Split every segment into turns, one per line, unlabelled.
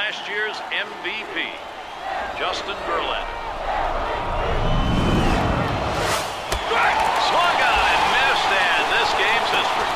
last year's MVP, Justin Verlander. Swung on and missed, and this game's history.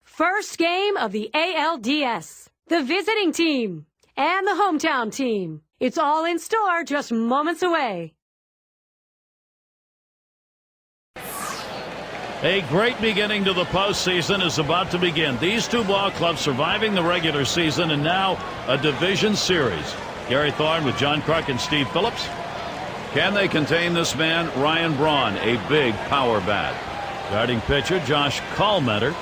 First game of the ALDS. The visiting team and the hometown team. It's all in store just moments away.
A great beginning to the postseason is about to begin. These two ball clubs surviving the regular season and now a division series. Gary Thorne with John Kruk and Steve Phillips. Can they contain this man, Ryan Braun, a big power bat? Starting pitcher, Josh Kallmetter.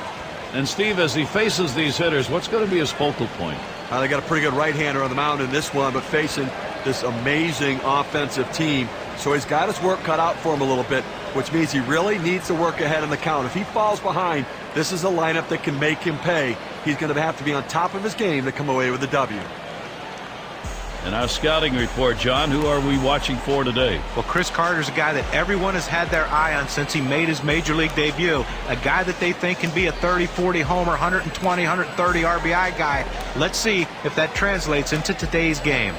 And Steve, as he faces these hitters, what's going to be his focal point?
They got a pretty good right-hander on the mound in this one, but facing this amazing offensive team. So he's got his work cut out for him a little bit, which means he really needs to work ahead in the count. If he falls behind, this is a lineup that can make him pay. He's going to have to be on top of his game to come away with the W.
And our scouting report, John, who are we watching for today?
Well, Chris Carter's a guy that everyone has had their eye on since he made his major league debut. A guy that they think can be a 30-40 homer, 120, 130 RBI guy. Let's see if that translates into today's game.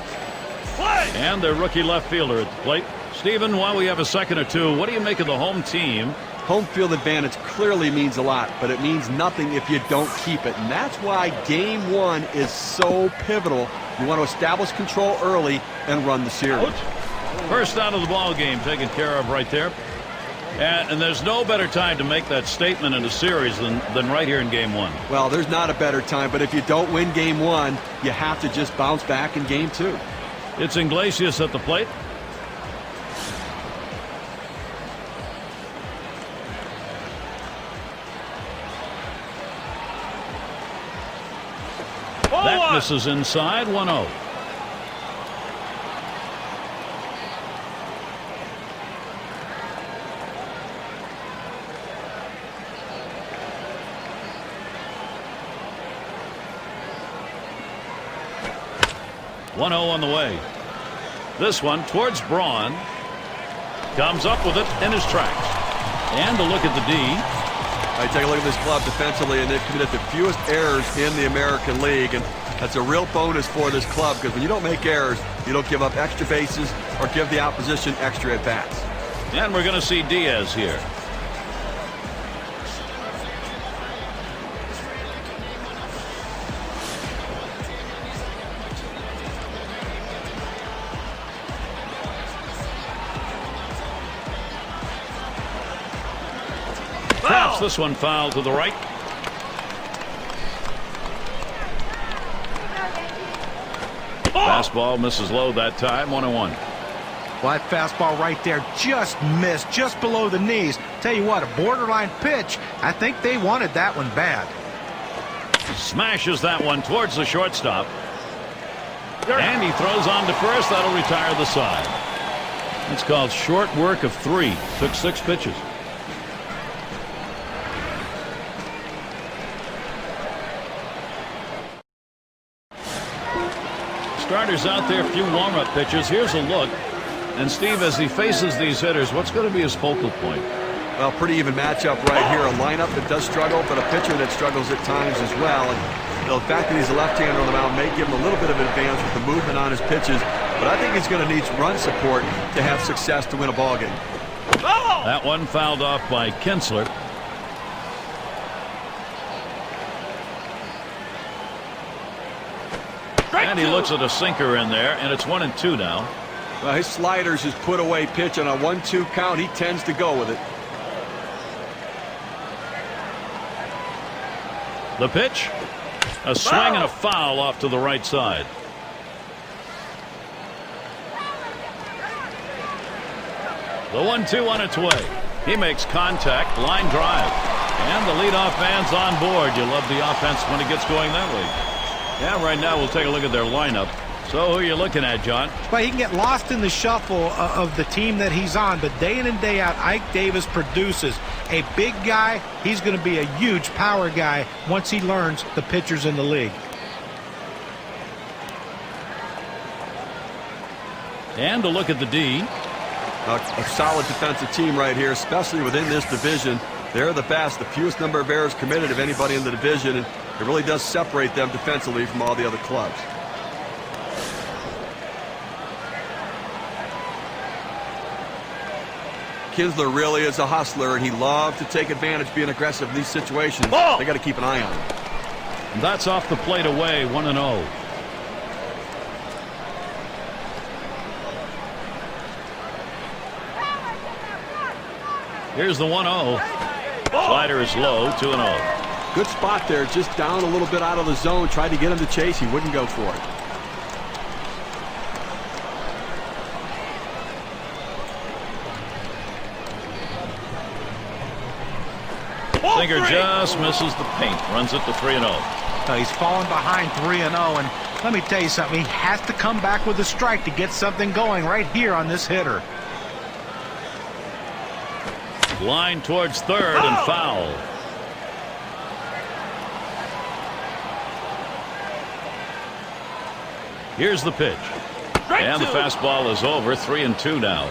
Play! And their rookie left fielder at the plate. Stephen, while we have a second or two, what do you make of the home team?
Home field advantage clearly means a lot, but it means nothing if you don't keep it. And that's why game one is so pivotal. You want to establish control early and run the series.
First out of the ball game taken care of right there. And there's no better time to make that statement in a series than right here in game one.
Well, there's not a better time, but if you don't win game one, you have to just bounce back in game two.
It's Iglesias at the plate. That misses inside, 1-0. On the way. This one towards Braun. Comes up with it in his tracks. And a look at the D.
Take a look at this club defensively, and they've committed the fewest errors in the American League, and that's a real bonus for this club because when you don't make errors, you don't give up extra bases or give the opposition extra at-bats.
And we're going to see Diaz here. Traps this one foul to the right. Fastball misses low that time, 1-1.
Well, that fastball right there just missed, just below the knees. Tell you what, a borderline pitch. I think they wanted that one bad.
Smashes that one towards the shortstop. And he throws on to first. That'll retire the side. It's called short work of 3. Took 6 pitches. Starters out there, few warm-up pitches. Here's a look. And Steve, as he faces these hitters, what's going to be his focal point?
Well, pretty even matchup right here. A lineup that does struggle, but a pitcher that struggles at times as well. And the fact that he's a left-hander on the mound may give him a little bit of advantage with the movement on his pitches. But I think he's going to need run support to have success to win a ball game.
That one fouled off by Kinsler. And he looks at a sinker in there, and it's 1-2 now.
Well, his sliders his put away pitch on a 1-2 count. He tends to go with it.
The pitch, a swing and a foul off to the right side. The 1-2 on its way. He makes contact, line drive, and the leadoff man's on board. You love the offense when it gets going that way. Yeah, right now we'll take a look at their lineup. So who are you looking at, John?
Well, he can get lost in the shuffle of the team that he's on, but day in and day out, Ike Davis produces. A big guy, he's going to be a huge power guy once he learns the pitchers in the league.
And a look at the D.
A solid defensive team right here, especially within this division. They're the best, the fewest number of errors committed of anybody in the division, and it really does separate them defensively from all the other clubs. Kinsler really is a hustler, and he loves to take advantage, being aggressive in these situations. They got to keep an eye on him.
And that's off the plate away, 1-0. Here's the 1-0. Slider is low, 2-0.
Good spot there, just down a little bit out of the zone. Tried to get him to chase. He wouldn't go for it.
Sinker just misses the paint. Runs it to 3-0.
He's fallen behind 3-0, and let me tell you something. He has to come back with a strike to get something going right here on this hitter.
Line towards third and foul. Here's the pitch. And the fastball is over. 3-2 now.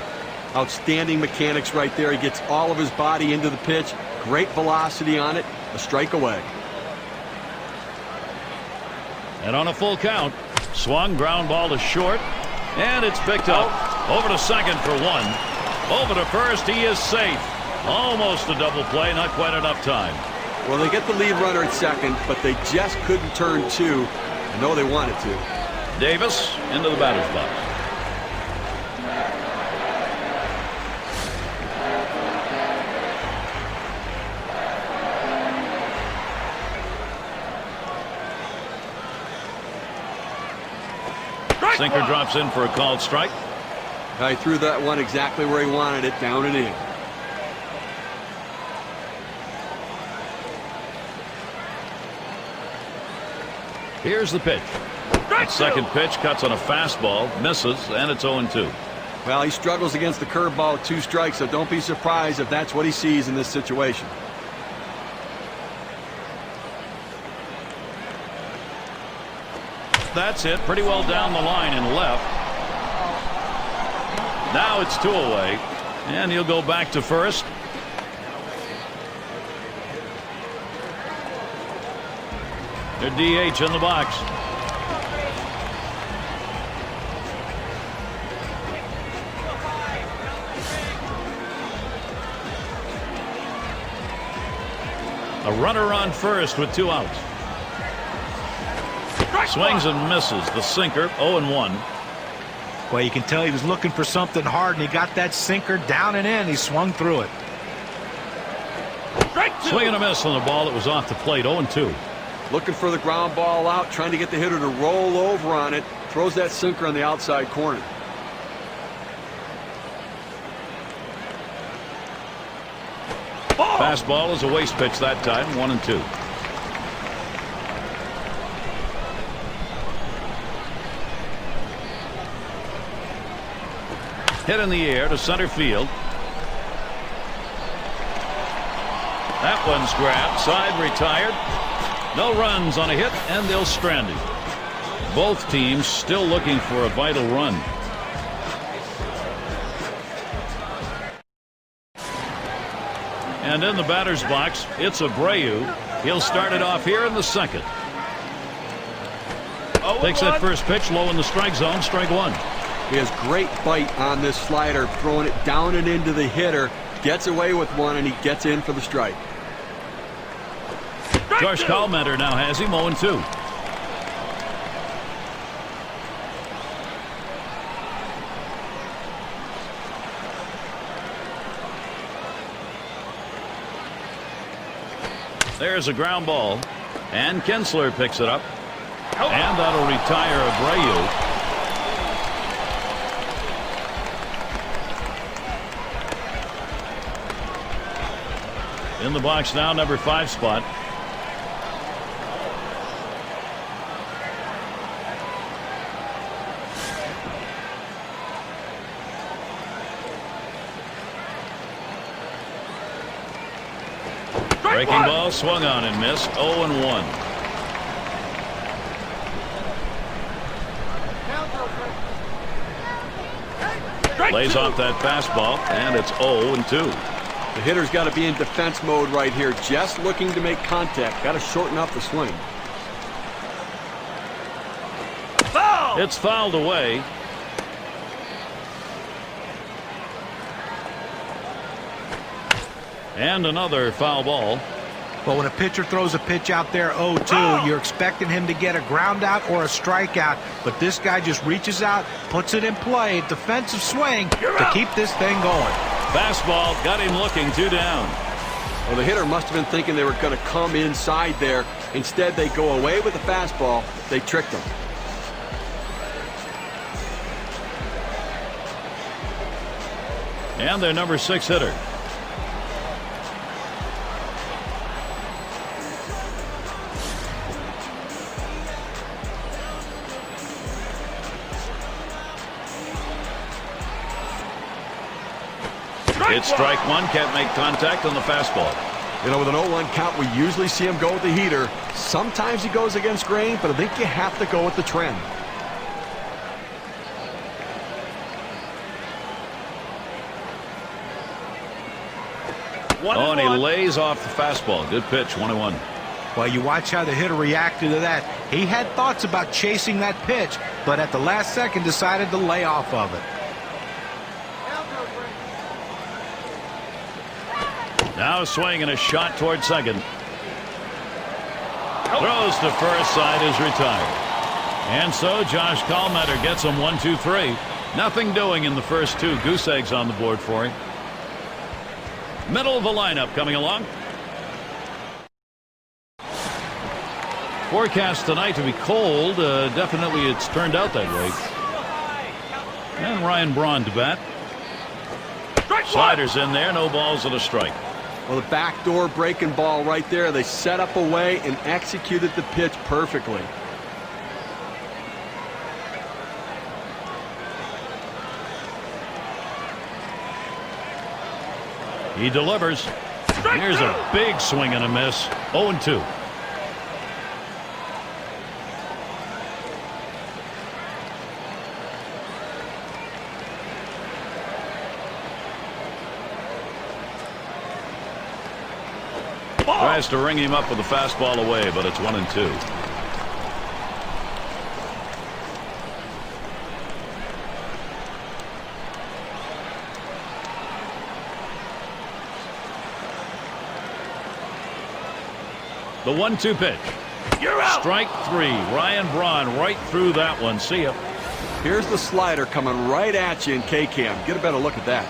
Outstanding mechanics right there. He gets all of his body into the pitch. Great velocity on it. A strike away.
And on a full count, swung, ground ball to short, and it's picked up. Over to second for one. Over to first, he is safe. Almost a double play, not quite enough time.
Well, they get the lead runner at second, but they just couldn't turn two. I know they wanted to.
Davis into the batter's box. Sinker drops in for a called strike.
He threw that one exactly where he wanted it, down and in.
Here's the pitch. That second pitch cuts on a fastball, misses, and it's 0-2.
Well, he struggles against the curveball with 2 strikes, so don't be surprised if that's what he sees in this situation.
That's it. Pretty well down the line and left. Now it's 2 away, and he'll go back to first. Their DH in the box. A runner on first with 2 outs. Swings and misses. The sinker, 0-1.
Well, you can tell he was looking for something hard, and he got that sinker down and in. He swung through it.
Swing and a miss on the ball that was off the plate, 0-2.
Looking for the ground ball out, trying to get the hitter to roll over on it. Throws that sinker on the outside corner.
Fastball is a waste pitch that time, 1-2. Hit in the air to center field. That one's grabbed, side retired. No runs on a hit, and they'll strand him. Both teams still looking for a vital run. And in the batter's box, it's Abreu. He'll start it off here in the second. Takes that first pitch low in the strike zone, strike one.
He has great bite on this slider, throwing it down and into the hitter. Gets away with one, and he gets in for the strike.
Josh Kalmenter now has him 0-2. There's a ground ball, and Kinsler picks it up, and that'll retire Abreu. In the box now, number 5 spot. Breaking ball swung on and missed. 0-1. Lays off that fastball, and it's 0-2.
The hitter's got to be in defense mode right here, just looking to make contact. Got to shorten up the swing.
Foul! It's fouled away. And another foul ball.
But when a pitcher throws a pitch out there 0-2, you're expecting him to get a ground out or a strikeout. But this guy just reaches out, puts it in play, defensive swing to keep this thing going.
Fastball got him looking, 2 down.
Well, the hitter must have been thinking they were going to come inside there. Instead, they go away with the fastball. They tricked him.
And their number 6 hitter. It's strike one. Can't make contact on the fastball.
You know, with an 0-1 count, we usually see him go with the heater. Sometimes he goes against grain, but I think you have to go with the trend.
Oh, and he lays off the fastball. Good pitch, 1-1.
Well, you watch how the hitter reacted to that. He had thoughts about chasing that pitch, but at the last second decided to lay off of it.
Now swing and a shot toward second. Throws to first, side is retired. And so Josh Kallmetter gets him 1-2-3. Nothing doing in the first 2. Goose eggs on the board for him. Middle of the lineup coming along. Forecast tonight to be cold. Definitely it's turned out that way. And Ryan Braun to bat. Sliders in there. No balls and a strike.
Well, the backdoor breaking ball right there. They set up a way and executed the pitch perfectly.
He delivers. Here's a big swing and a miss. 0-2. Tries to ring him up with a fastball away, but it's 1-2. The 1-2 pitch. You're out. Strike 3. Ryan Braun right through that one. See ya.
Here's the slider coming right at you in K-Cam. Get a better look at that.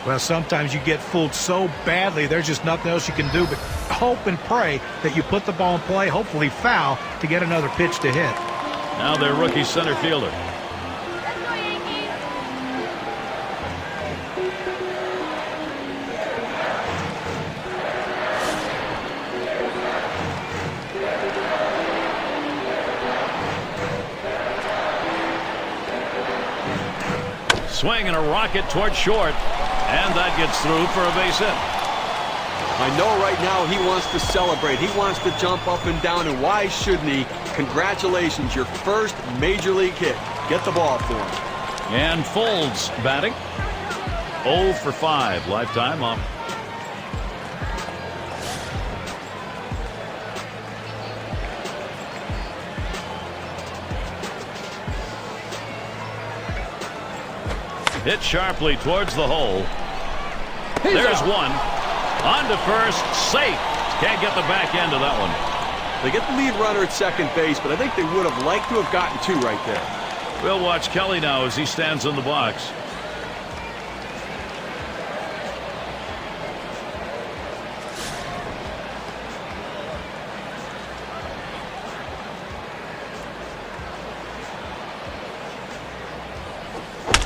Well, sometimes you get fooled so badly, there's just nothing else you can do but hope and pray that you put the ball in play, hopefully foul, to get another pitch to hit.
Now their rookie center fielder. Swing and a rocket toward short. And that gets through for a base hit.
I know right now he wants to celebrate. He wants to jump up and down, and why shouldn't he? Congratulations, your first major league hit. Get the ball for him.
And Folds batting. 0 for 5 lifetime off. Hit sharply towards the hole. There's one. On to first. Safe. Can't get the back end of that one.
They get the lead runner at second base, but I think they would have liked to have gotten 2 right there.
We'll watch Kelly now as he stands in the box.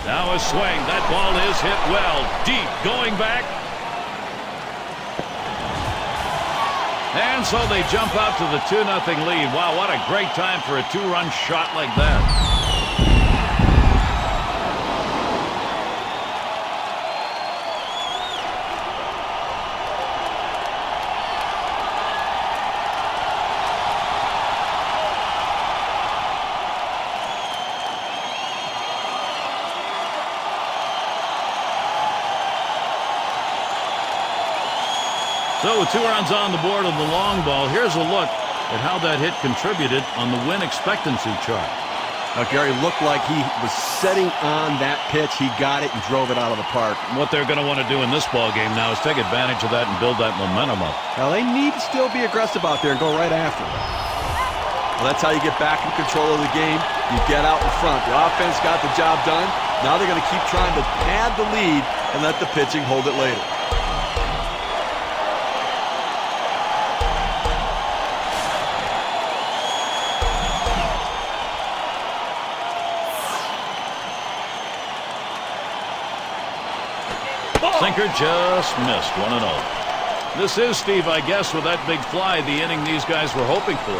Now a swing. That ball is hit well. Deep. Going back. And so they jump out to the 2-0 lead. Wow, what a great time for a 2-run shot like that. So with 2 runs on the board on the long ball, here's a look at how that hit contributed on the win expectancy chart.
Now, Gary looked like he was setting on that pitch. He got it and drove it out of the park.
What they're going to want to do in this ball game now is take advantage of that and build that momentum up.
Now, they need to still be aggressive out there and go right after it. Well, that's how you get back in control of the game. You get out in front. The offense got the job done. Now they're going to keep trying to pad the lead and let the pitching hold it later.
Sinker just missed. 1-0. This is, Steve, I guess, with that big fly, the inning these guys were hoping for.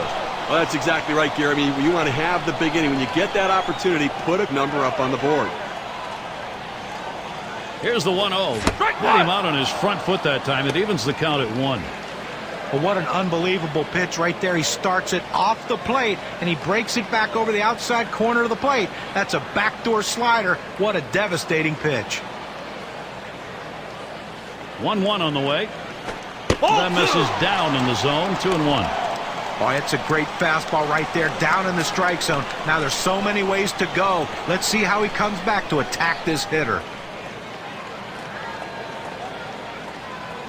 Well, that's exactly right, Gary. I mean, you want to have the big inning. When you get that opportunity, put a number up on the board.
Here's the 1-0. Got him out on his front foot that time. It evens the count at 1.
Well, what an unbelievable pitch right there. He starts it off the plate, and he breaks it back over the outside corner of the plate. That's a backdoor slider. What a devastating pitch.
1-1 on the way. That misses down in the zone. 2-1.
Oh, it's a great fastball right there, down in the strike zone. Now there's so many ways to go. Let's see how he comes back to attack this hitter.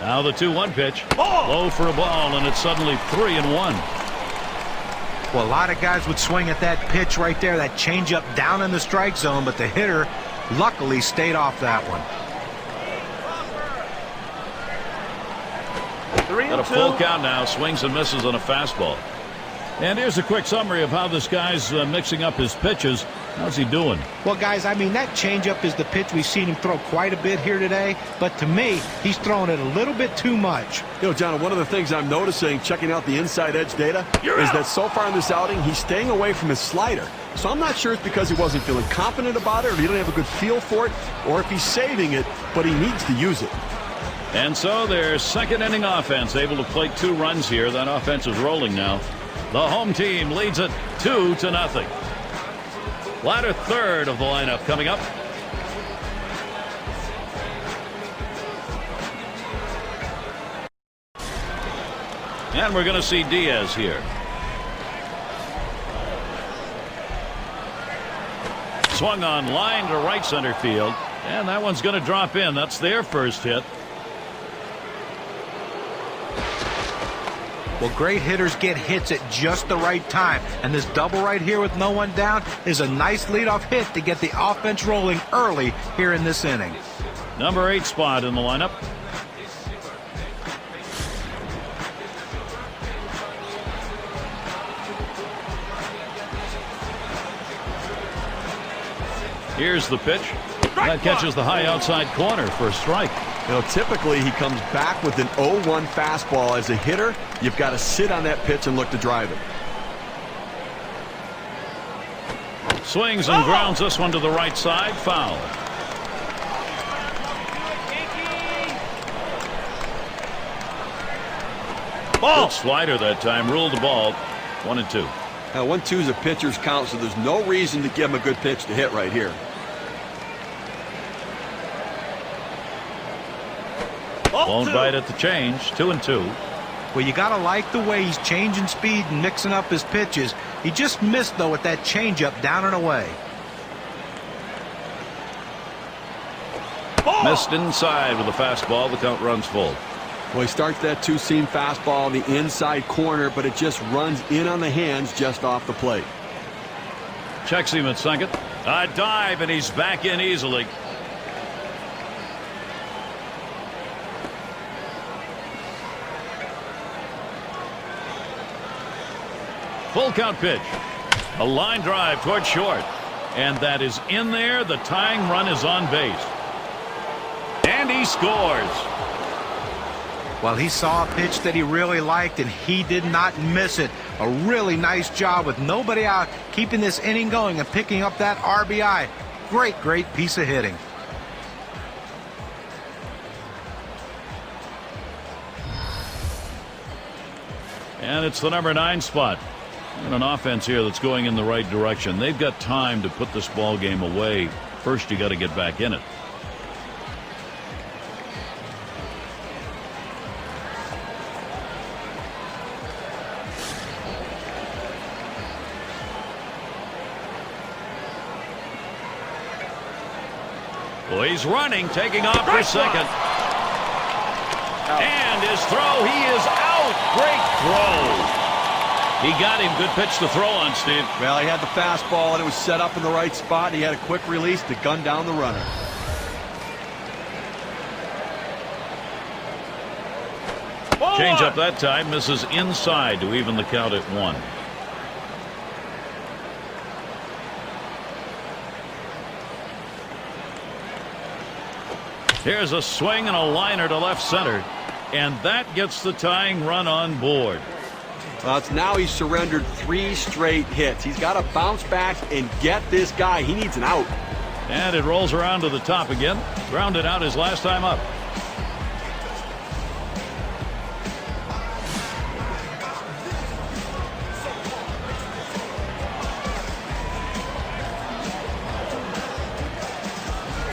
Now the 2-1 pitch. Low for a ball, and it's suddenly 3-1.
Well, a lot of guys would swing at that pitch right there, that changeup down in the strike zone, but the hitter luckily stayed off that one.
Got a full count now. Swings and misses on a fastball. And here's a quick summary of how this guy's mixing up his pitches. How's he doing?
Well, guys, I mean, that changeup is the pitch we've seen him throw quite a bit here today. But to me, he's throwing it a little bit too much.
You know, John, one of the things I'm noticing, checking out the inside edge data, is that so far in this outing, he's staying away from his slider. So I'm not sure it's because he wasn't feeling confident about it, or he didn't have a good feel for it, or if he's saving it, but he needs to use it.
And so their second inning offense able to plate 2 runs here. That offense is rolling now. The home team leads it 2-0. Latter third of the lineup coming up. And we're going to see Diaz here. Swung on line to right center field. And that one's going to drop in. That's their first hit.
Well, great hitters get hits at just the right time. And this double right here with no one down is a nice leadoff hit to get the offense rolling early here in this inning.
Number 8 spot in the lineup. Here's the pitch. That catches the high outside corner for a strike.
You know, typically he comes back with an 0-1 fastball. As a hitter, you've got to sit on that pitch and look to drive it.
Swings and grounds this one to the right side. Foul. Good slider that time. Ruled the ball. 1-2.
Now 1-2 is a pitcher's count, so there's no reason to give him a good pitch to hit right here.
Won't bite at the change. 2-2.
Well, you got to like the way he's changing speed and mixing up his pitches. He just missed, though, with that changeup down and away.
Missed inside with a fastball. The count runs full.
Well, he starts that 2-seam fastball in the inside corner, but it just runs in on the hands just off the plate.
Checks him at second. A dive, and he's back in easily. Full count pitch. A line drive toward short. And that is in there. The tying run is on base. And he scores.
Well, he saw a pitch that he really liked, and he did not miss it. A really nice job with nobody out, keeping this inning going and picking up that RBI. Great piece of hitting.
And it's the number 9 spot. And an offense here that's going in the right direction. They've got time to put this ball game away. First, you got to get back in it. Well, he's running, taking off for second. And his throw, he is out. Great throw. He got him. Good pitch to throw on, Steve.
Well, he had the fastball, and it was set up in the right spot. He had a quick release to gun down the runner.
Change up that time. Misses inside to even the count at 1. Here's a swing and a liner to left center. And that gets the tying run on board.
It's now he's surrendered 3 straight hits. He's got to bounce back and get this guy. He needs an out.
And it rolls around to the top again. Grounded out his last time up.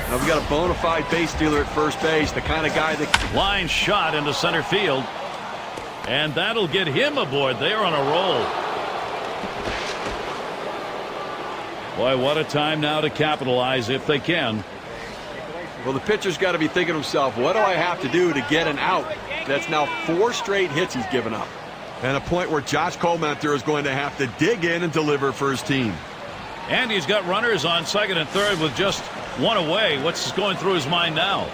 Now we got a bona fide base stealer at first base, the kind of guy that...
Line shot into center field. And that'll get him aboard. They are on a roll. Boy, what a time now to capitalize if they can.
Well, the pitcher's got to be thinking to himself, what do I have to do to get an out? That's now 4 straight hits he's given up. And a point where Josh Comenter is going to have to dig in and deliver for his team.
And he's got runners on second and third with just 1 away. What's going through his mind now?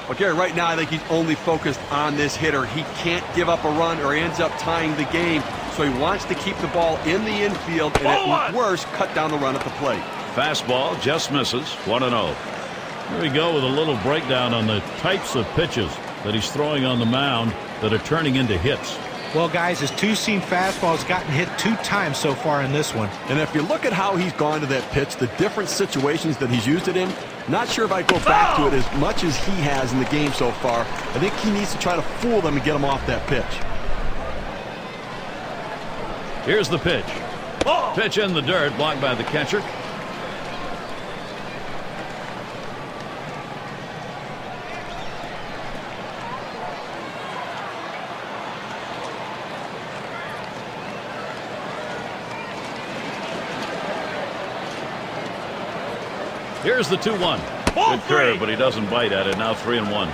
Okay, right now I think he's only focused on this hitter. He can't give up a run or he ends up tying the game. So he wants to keep the ball in the infield and at worst cut down the run at the plate.
Fastball just misses. 1-0. Here we go with a little breakdown on the types of pitches that he's throwing on the mound that are turning into hits.
Well, guys, his 2-seam fastball has gotten hit 2 times so far in this one.
And if you look at how he's gone to that pitch, the different situations that he's used it in, not sure if I go back to it as much as he has in the game so far. I think he needs to try to fool them and get them off that pitch.
Here's the pitch. Pitch in the dirt, blocked by the catcher. Here's the 2-1. Good curve, but he doesn't bite at it. Now 3-1.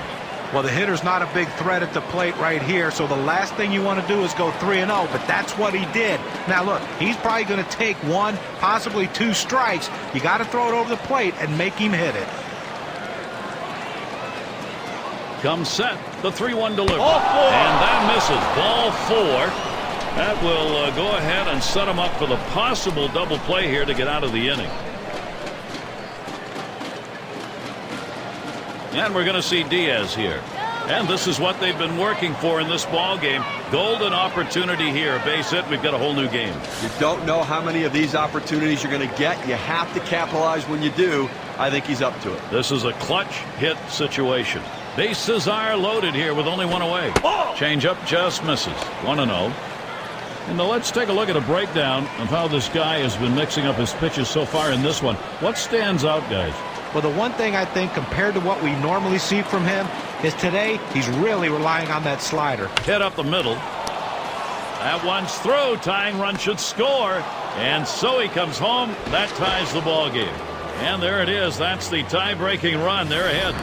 Well, the hitter's not a big threat at the plate right here, so the last thing you want to do is go 3-0, but that's what he did. Now, look, he's probably going to take 1, possibly 2 strikes. You got to throw it over the plate and make him hit it.
Comes set. The 3-1 delivery. And that misses. Ball 4. That will go ahead and set him up for the possible double play here to get out of the inning. And we're going to see Diaz here. And this is what they've been working for in this ball game. Golden opportunity here. Base hit. We've got a whole new game.
You don't know how many of these opportunities you're going to get. You have to capitalize when you do. I think he's up to it.
This is a clutch hit situation. Bases are loaded here with only 1 away. Changeup just misses. 1-0. And now let's take a look at a breakdown of how this guy has been mixing up his pitches so far in this one. What stands out, guys?
Well, the one thing I think compared to what we normally see from him is today he's really relying on that slider.
Hit up the middle. That one's through. Tying run should score. And so he comes home. That ties the ball game. And there it is. That's the tie-breaking run. They're ahead.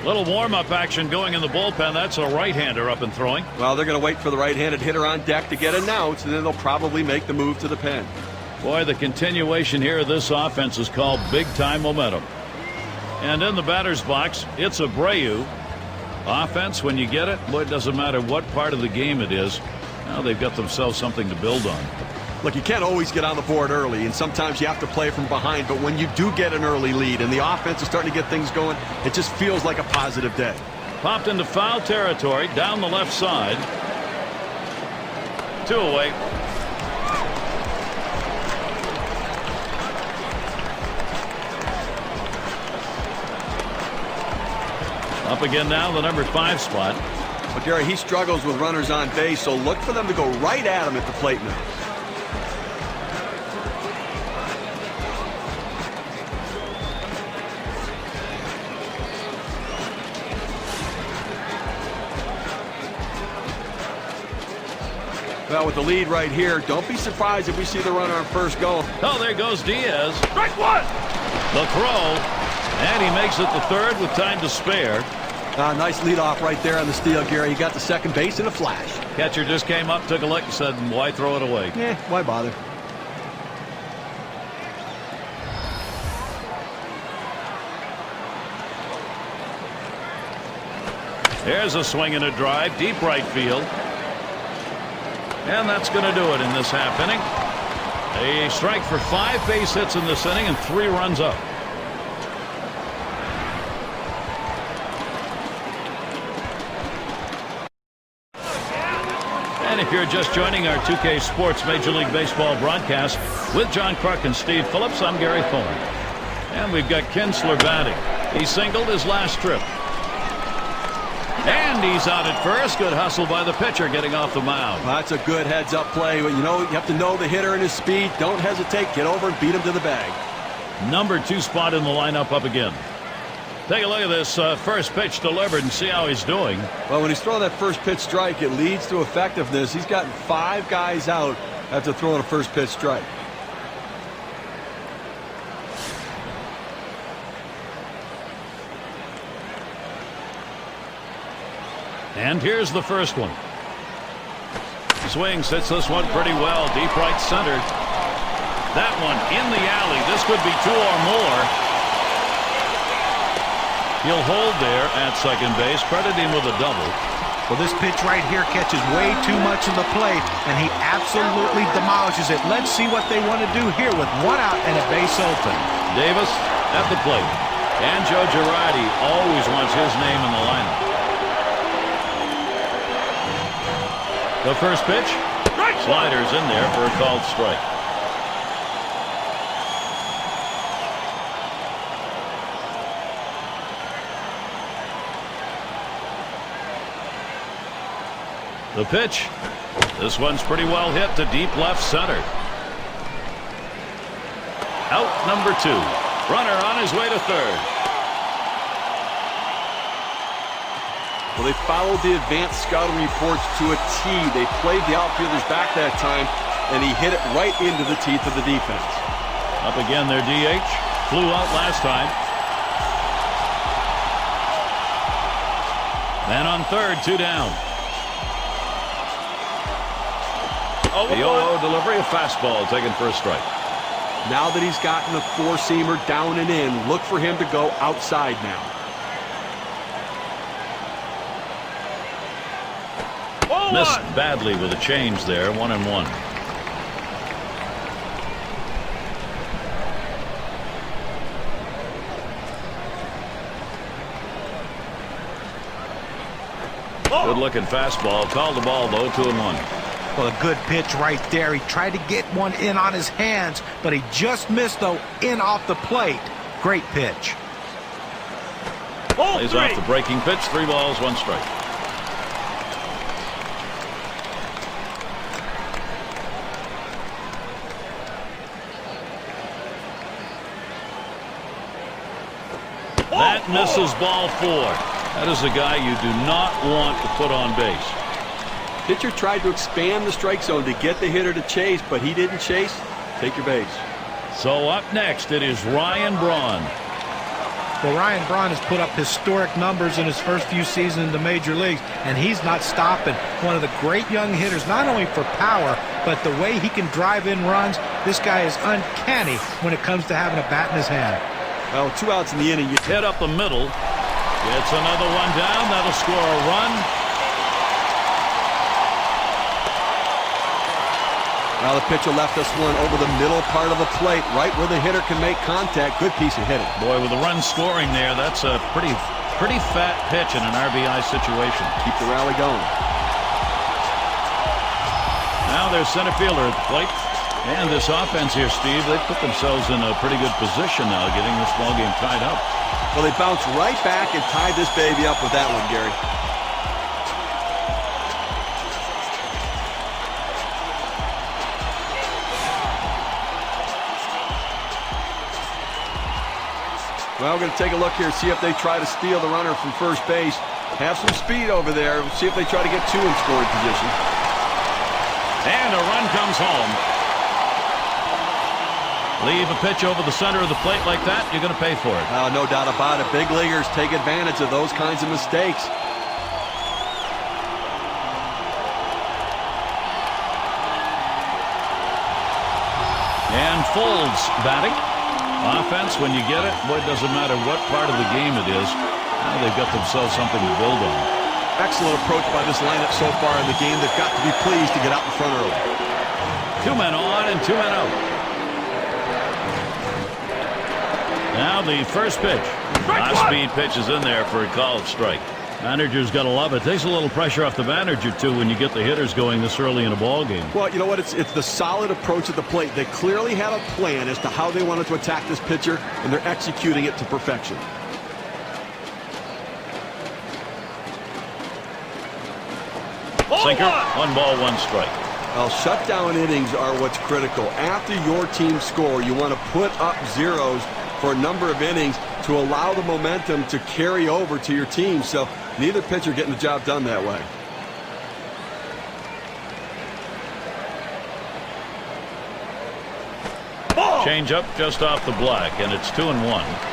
Little warm-up action going in the bullpen. That's a right-hander up and throwing.
Well, they're going to wait for the right-handed hitter on deck to get announced, and then they'll probably make the move to the pen.
Boy, the continuation here of this offense is called big-time momentum. And in the batter's box, it's Abreu. Offense, when you get it, boy, it doesn't matter what part of the game it is. Now they've got themselves something to build on.
Look, you can't always get on the board early, and sometimes you have to play from behind, but when you do get an early lead and the offense is starting to get things going, it just feels like a positive day.
Popped into foul territory down the left side. 2 away. Up again now, the number 5 spot.
But Gary, he struggles with runners on base, so look for them to go right at him at the plate now. Well, with the lead right here, don't be surprised if we see the runner on first go.
Oh, there goes Diaz. Strike one. The throw, and he makes it the third with time to spare.
Nice leadoff right there on the steal, Gary. You got the second base in a flash.
Catcher just came up, took a look, and said, why throw it away?
Why bother?
There's a swing and a drive, deep right field. And that's going to do it in this half inning. A strike for 5 base hits in this inning and 3 runs up. And if you're just joining our 2K Sports Major League Baseball broadcast with John Kruk and Steve Phillips, I'm Gary Thorne. And we've got Kinsler batting. He singled his last trip. And he's out at first. Good hustle by the pitcher getting off the mound.
Well, that's a good heads-up play. But, you have to know the hitter and his speed. Don't hesitate. Get over and beat him to the bag.
Number 2 spot in the lineup up again. Take a look at this first pitch delivered and see how he's doing.
Well, when he's throwing that first pitch strike, it leads to effectiveness. He's gotten 5 guys out after throwing a first pitch strike.
And here's the first one. Swings, hits this one pretty well. Deep right center. That one in the alley. This could be 2 or more. He'll hold there at second base. Credit him with a double.
Well, this pitch right here catches way too much of the plate, and he absolutely demolishes it. Let's see what they want to do here with 1 out and a base open.
Davis at the plate. And Joe Girardi always wants his name in the lineup. The first pitch, sliders in there for a called strike. The pitch, this one's pretty well hit to deep left center. Out number 2. Runner on his way to third.
Well, they followed the advanced scouting reports to a T. They played the outfielders back that time, and he hit it right into the teeth of the defense.
Up again their DH. Flew out last time. Man on third, 2 down. The 0-0 delivery, a fastball taken for a strike.
Now that he's gotten a 4-seamer down and in, look for him to go outside now.
Missed badly with a change there, 1-1. Good looking fastball. Called the ball though, 2-1.
Well, a good pitch right there. He tried to get one in on his hands, but he just missed though in off the plate. Great pitch.
Plays off the breaking pitch. 3 balls, 1 strike. That misses ball 4. That is a guy you do not want to put on base.
Pitcher tried to expand the strike zone to get the hitter to chase, but he didn't chase. Take your base.
So up next, it is Ryan Braun.
Well, Ryan Braun has put up historic numbers in his first few seasons in the major leagues, and he's not stopping. One of the great young hitters, not only for power, but the way he can drive in runs. This guy is uncanny when it comes to having a bat in his hand.
Well, 2 outs in the inning. You
hit up the middle. Gets another one down. That'll score a run.
Now the pitcher left this one over the middle part of the plate, right where the hitter can make contact. Good piece of hitting.
Boy, with the run scoring there, that's a pretty fat pitch in an RBI situation.
Keep the rally going.
Now there's center fielder at the plate. And this offense here, Steve, they put themselves in a pretty good position now, getting this ballgame tied up.
Well, they bounced right back and tied this baby up with that one, Gary. Well, we're going to take a look here, see if they try to steal the runner from first base. Have some speed over there. See if they try to get two in scoring position.
And a run comes home. Leave a pitch over the center of the plate like that, you're going to pay for it.
No doubt about it. Big leaguers take advantage of those kinds of mistakes.
And Folds batting. Offense, when you get it, boy, it doesn't matter what part of the game it is. Now they've got themselves something to build on.
Excellent approach by this lineup so far in the game. They've got to be pleased to get out in front early.
2 men on and 2 men out. Now the first pitch. High-speed pitch is in there for a called strike. Manager's got to love it. Takes a little pressure off the manager, too, when you get the hitters going this early in a ball game.
Well, you know what? It's the solid approach at the plate. They clearly had a plan as to how they wanted to attack this pitcher, and they're executing it to perfection.
Sinker, 1 ball, 1 strike.
Well, shutdown innings are what's critical. After your team score, you want to put up zeros for a number of innings to allow the momentum to carry over to your team. So neither pitcher getting the job done that way.
Change up just off the black, and it's 2-1.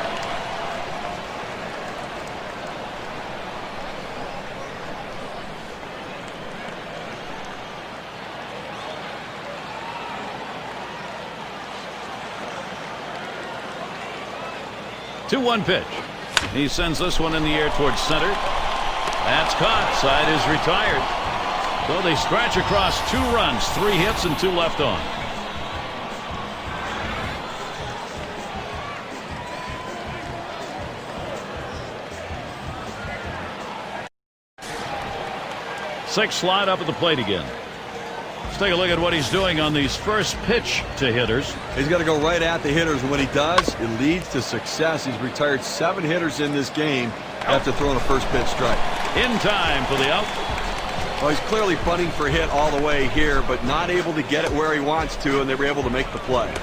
Two-one pitch. He sends this one in the air towards center. That's caught. Side is retired. So they scratch across 2 runs, 3 hits, and 2 left on. Six slide up at the plate again. Let's take a look at what he's doing on these first pitch to hitters.
He's got to go right at the hitters, and when he does, it leads to success. He's retired 7 hitters in this game after throwing a first pitch strike.
In time for the out.
Well, he's clearly bunting for hit all the way here, but not able to get it where he wants to, and they were able to make the play.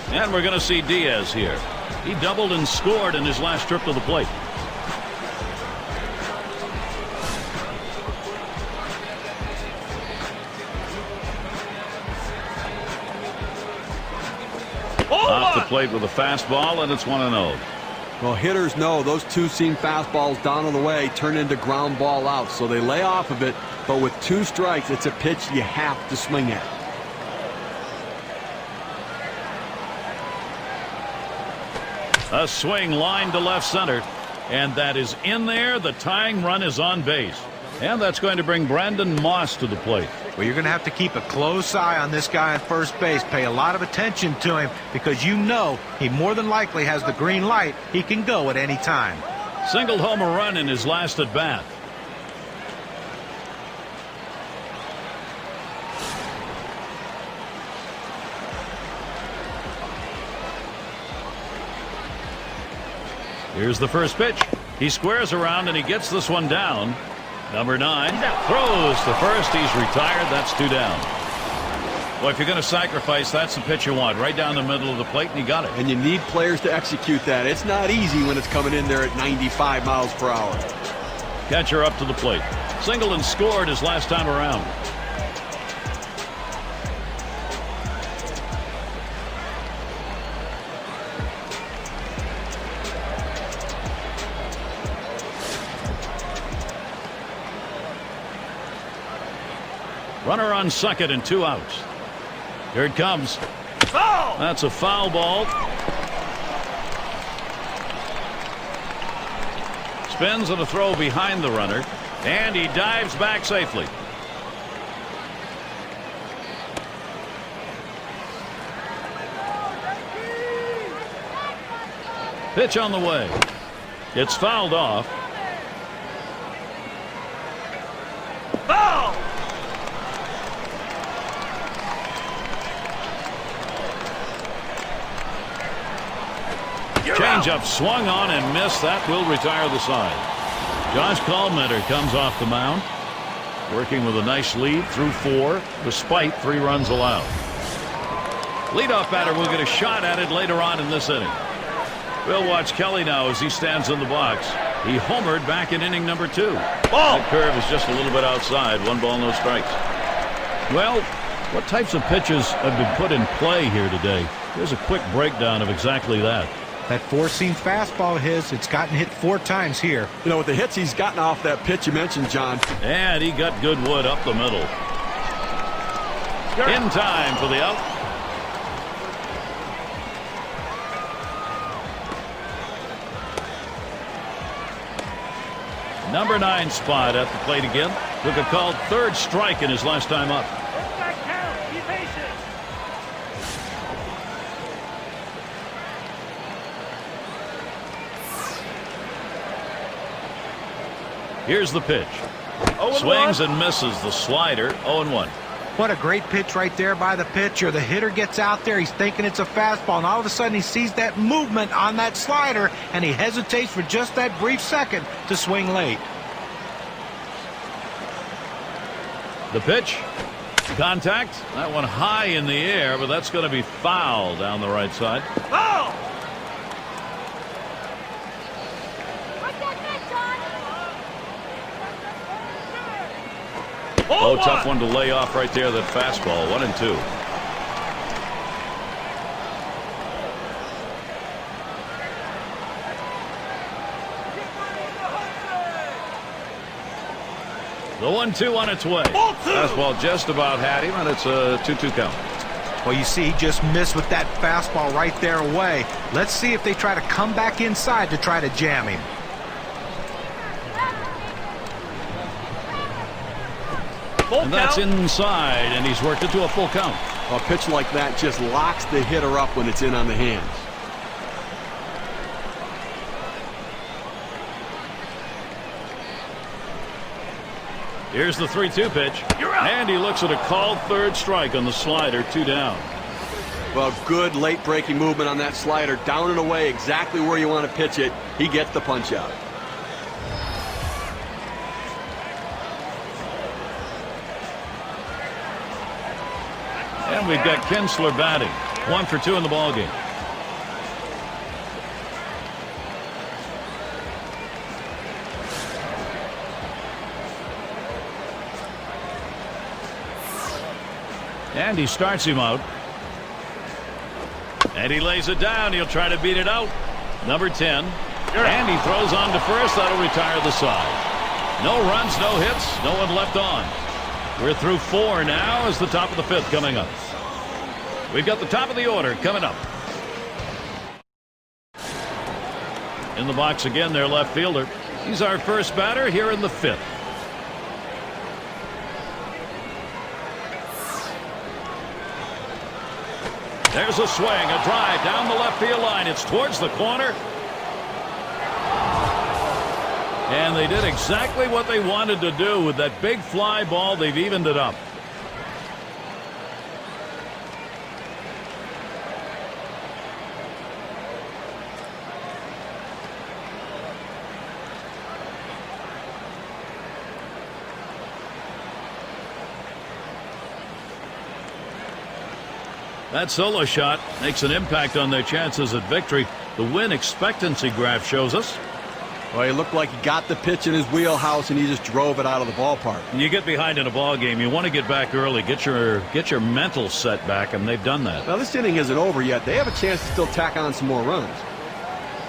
And we're going to see Diaz here. He doubled and scored in his last trip to the plate. Off the plate with a fastball, and it's 1-0.
Well, hitters know those 2-seam fastballs down on the way turn into ground ball outs, so they lay off of it, but with 2 strikes, it's a pitch you have to swing at.
A swing line to left center, and that is in there. The tying run is on base, and that's going to bring Brandon Moss to the plate.
Well, you're going to have to keep a close eye on this guy at first base. Pay a lot of attention to him because you know he more than likely has the green light. He can go at any time.
Singled home a run in his last at bat. Here's the first pitch. He squares around and he gets this one down. Number 9 throws to first. He's retired. That's 2 down. Well, if you're going to sacrifice, that's the pitch you want. Right down the middle of the plate, and he got it.
And you need players to execute that. It's not easy when it's coming in there at 95 miles per hour.
Catcher up to the plate. Singled and scored his last time around. Runner on second and 2 outs. Here it comes. Foul! That's a foul ball. Spins on a throw behind the runner, and he dives back safely. Pitch on the way. It's fouled off.
Ball!
Changeup swung on and missed. That will retire the side. Josh Kalmenter comes off the mound, working with a nice lead through 4 despite 3 runs allowed. Leadoff batter will get a shot at it later on in this inning. We'll watch Kelly now as he stands in the box. He homered back in inning number 2. Ball. That curve is just a little bit outside. 1 ball, no strikes. Well, what types of pitches have been put in play here today? Here's a quick breakdown of exactly that.
That 4-seam fastball of his, it's gotten hit 4 times here.
You know, with the hits he's gotten off that pitch you mentioned, John.
And he got good wood up the middle. In time for the out. Number 9 spot at the plate again. Took a called 3rd strike in his last time up. Here's the pitch. Swings and misses the slider. 0-1.
What a great pitch right there by the pitcher. The hitter gets out there. He's thinking it's a fastball. And all of a sudden he sees that movement on that slider. And he hesitates for just that brief second to swing late.
The pitch. Contact. That one high in the air, but that's going to be foul down the right side.
Foul!
Oh, tough one to lay off right there, that fastball. 1-2. The 1-2 on its way. Fastball just about had him, and it's a 2-2 count.
Well, you see, he just missed with that fastball right there away. Let's see if they try to come back inside to try to jam him.
And that's inside, and he's worked it to a full count.
A pitch like that just locks the hitter up when it's in on the hands.
Here's the 3-2 pitch. And he looks at a called 3rd strike on the slider. 2 down.
Well, good late breaking movement on that slider. Down and away, exactly where you want to pitch it. He gets the punch out.
And we've got Kinsler batting. 1 for 2 in the ballgame. And he starts him out. And he lays it down. He'll try to beat it out. Number 10. And he throws on to first. That'll retire the side. No runs, no hits, no one left on. We're through 4 now as the top of the 5th coming up. We've got the top of the order coming up. In the box again, their left fielder. He's our first batter here in the 5th. There's a swing, a drive down the left field line. It's towards the corner. And they did exactly what they wanted to do with that big fly ball. They've evened it up. That solo shot makes an impact on their chances at victory. The win expectancy graph shows us.
Well, he looked like he got the pitch in his wheelhouse and he just drove it out of the ballpark.
You get behind in a ball game, you want to get back early, get your mental set back, and they've done that.
Now, this inning isn't over yet. They have a chance to still tack on some more runs.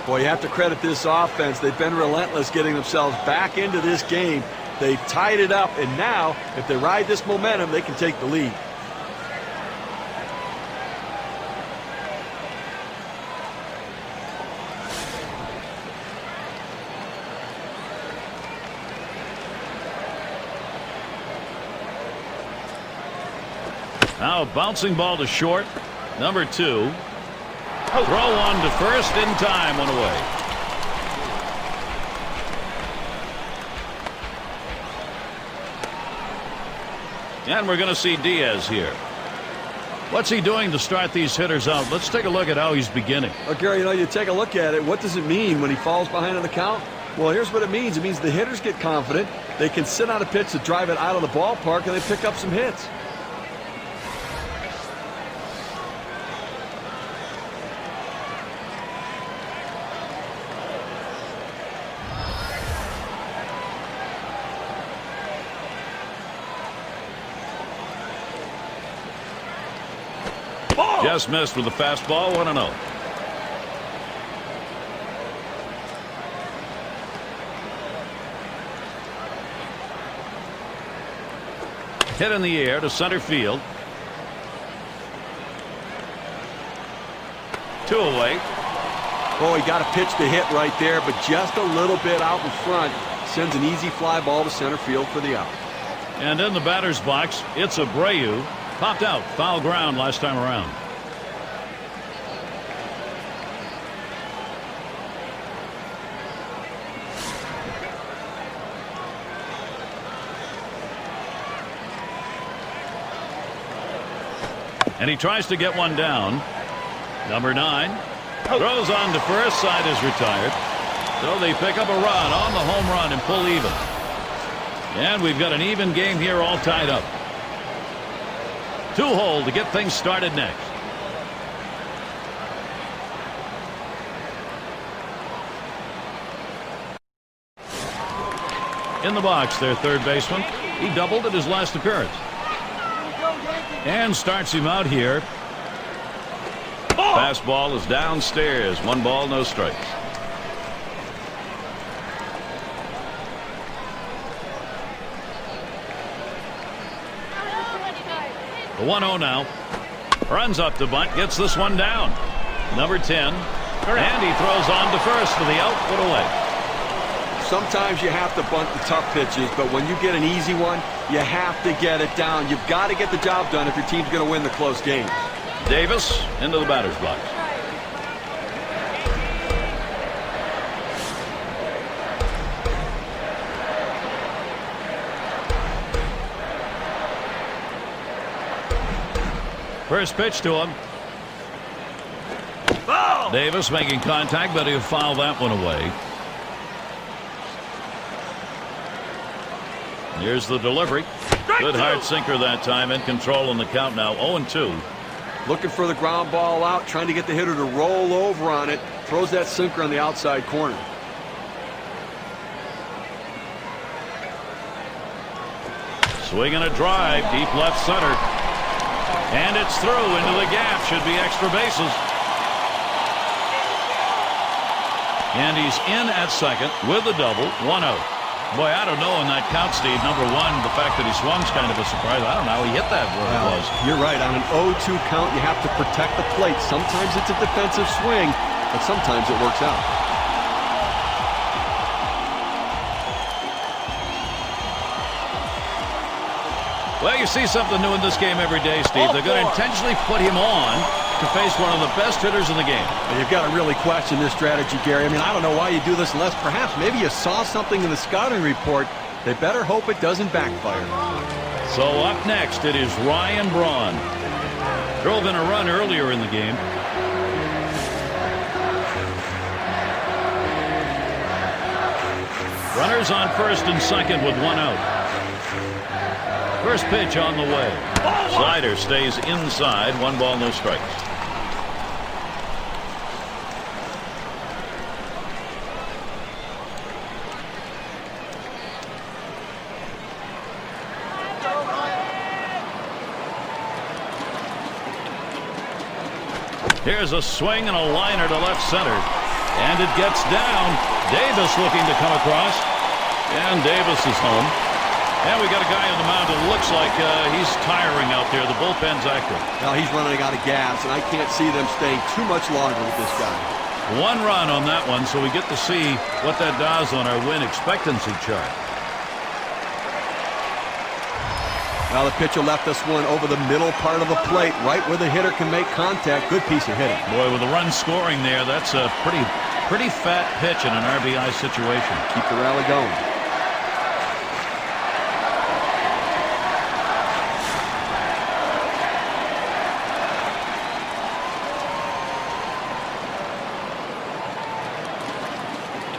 Boy, you have to credit this offense. They've been relentless getting themselves back into this game. They've tied it up, and now, if they ride this momentum, they can take the lead. Now a bouncing ball to short. Number 2.
Throw on to first in time, one away. And we're going to see Diaz here. What's he doing to start these hitters out? Let's take a look at how he's beginning.
Well, Gary, you take a look at it. What does it mean when he falls behind on the count? Well, here's what it means. It means the hitters get confident. They can sit on a pitch to drive it out of the ballpark, and they pick up some hits.
Just missed with the fastball, 1-0. Hit in the air to center field. 2 away.
Oh, he got a pitch to hit right there, but just a little bit out in front. Sends an easy fly ball to center field for the out.
And in the batter's box, it's Abreu. Popped out. Foul ground last time around. And he tries to get one down. Number 9 throws on to first. Side is retired. So they pick up a run on the home run and pull even. And we've got an even game here, all tied up. 2-hole to get things started next. In the box, their third baseman. He doubled at his last appearance. And starts him out here. Fastball is downstairs. 1 ball, no strikes. The 1-0 now. Runs up to bunt. Gets this one down. Number 10. And he throws on to first for the out. Put away.
Sometimes you have to bunt the tough pitches, but when you get an easy one, you have to get it down. You've got to get the job done if your team's going to win the close games.
Davis into the batter's box. First pitch to him. Oh! Davis making contact, but he'll foul that one away. Here's the delivery. Good hard sinker that time. In control on the count now. 0-2.
Looking for the ground ball out, trying to get the hitter to roll over on it. Throws that sinker on the outside corner.
Swinging a drive deep left center. And it's through into the gap. Should be extra bases. And he's in at second with a double. 1-0. Boy, I don't know in that count, Steve. Number 1, the fact that he swung's kind of a surprise. I don't know how he hit that where it was.
You're right. On an 0-2 count, you have to protect the plate. Sometimes it's a defensive swing, but sometimes it works out.
Well, you see something new in this game every day, Steve. They're going to intentionally put him on to face one of the best hitters in the game.
And you've got to really question this strategy, Gary. I mean, I don't know why you do this unless perhaps maybe you saw something in the scouting report. They better hope it doesn't backfire.
So up next, it is Ryan Braun. Drove in a run earlier in the game. Runners on first and second with 1 out. First pitch on the way. Slider stays inside. 1 ball, no strikes. Here's a swing and a liner to left center. And it gets down. Davis looking to come across. And Davis is home. And we got a guy on the mound that looks like he's tiring out there. The bullpen's active.
Now he's running out of gas, and I can't see them staying too much longer with this guy.
1 run on that one, so we get to see what that does on our win expectancy chart.
Now the pitcher left this one over the middle part of the plate, right where the hitter can make contact. Good piece of hitting.
Boy, with the run scoring there, that's a pretty fat pitch in an RBI situation.
Keep the rally going.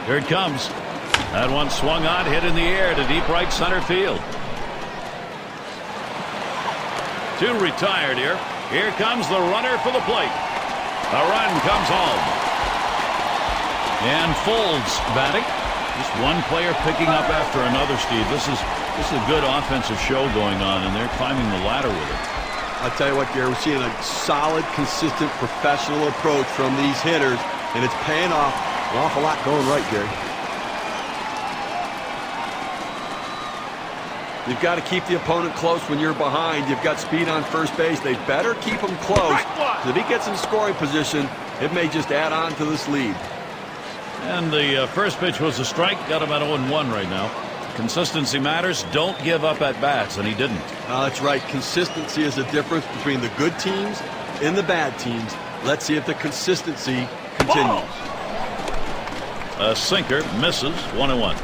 Here it comes. That one swung on, hit in the air to deep right center field. Two retired here. Here comes the runner for the plate. The run comes home. And Folds batting. Just one player picking up after another, Steve. This is a good offensive show going on, and they're climbing the ladder with it.
I'll tell you what, Gary, we're seeing a solid, consistent, professional approach from these hitters, and it's paying off. An awful lot going right, Gary. You've got to keep the opponent close when you're behind. You've got speed on first base. They better keep him close. If he gets in scoring position, it may just add on to this lead.
And the first pitch was a strike. Got him at 0-1 right now. Consistency matters. Don't give up at bats, and he didn't.
That's right. Consistency is the difference between the good teams and the bad teams. Let's see if the consistency continues.
A sinker misses. 1-1.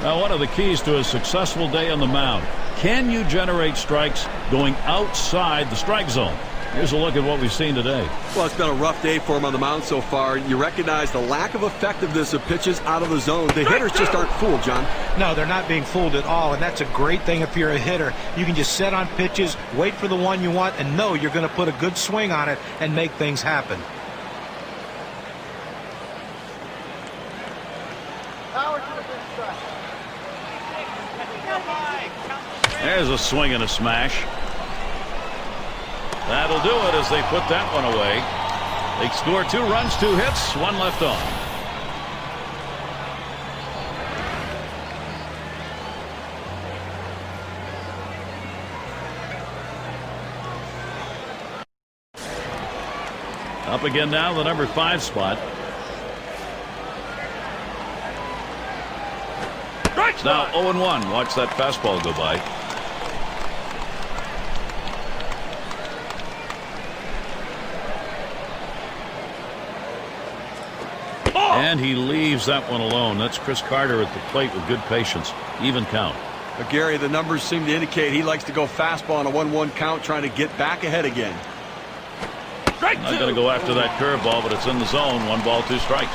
Now, one of the keys to a successful day on the mound, can you generate strikes going outside the strike zone? Here's a look at what we've seen today.
Well, it's been a rough day for him on the mound so far. You recognize the lack of effectiveness of pitches out of the zone. The hitters just aren't fooled, John.
No, they're not being fooled at all, and that's a great thing if you're a hitter. You can just set on pitches, wait for the one you want, and know you're going to put a good swing on it and make things happen.
There's a swing and a smash. That'll do it as they put that one away. They score 2 runs, 2 hits, 1 left on. Up again now, the number 5 spot. Now 0-1. Watch that fastball go by. And he leaves that one alone. That's Chris Carter at the plate with good patience. Even count.
But Gary, the numbers seem to indicate he likes to go fastball on a 1-1 count, trying to get back ahead again.
Not going to go after that curveball, but it's in the zone. 1 ball, 2 strikes.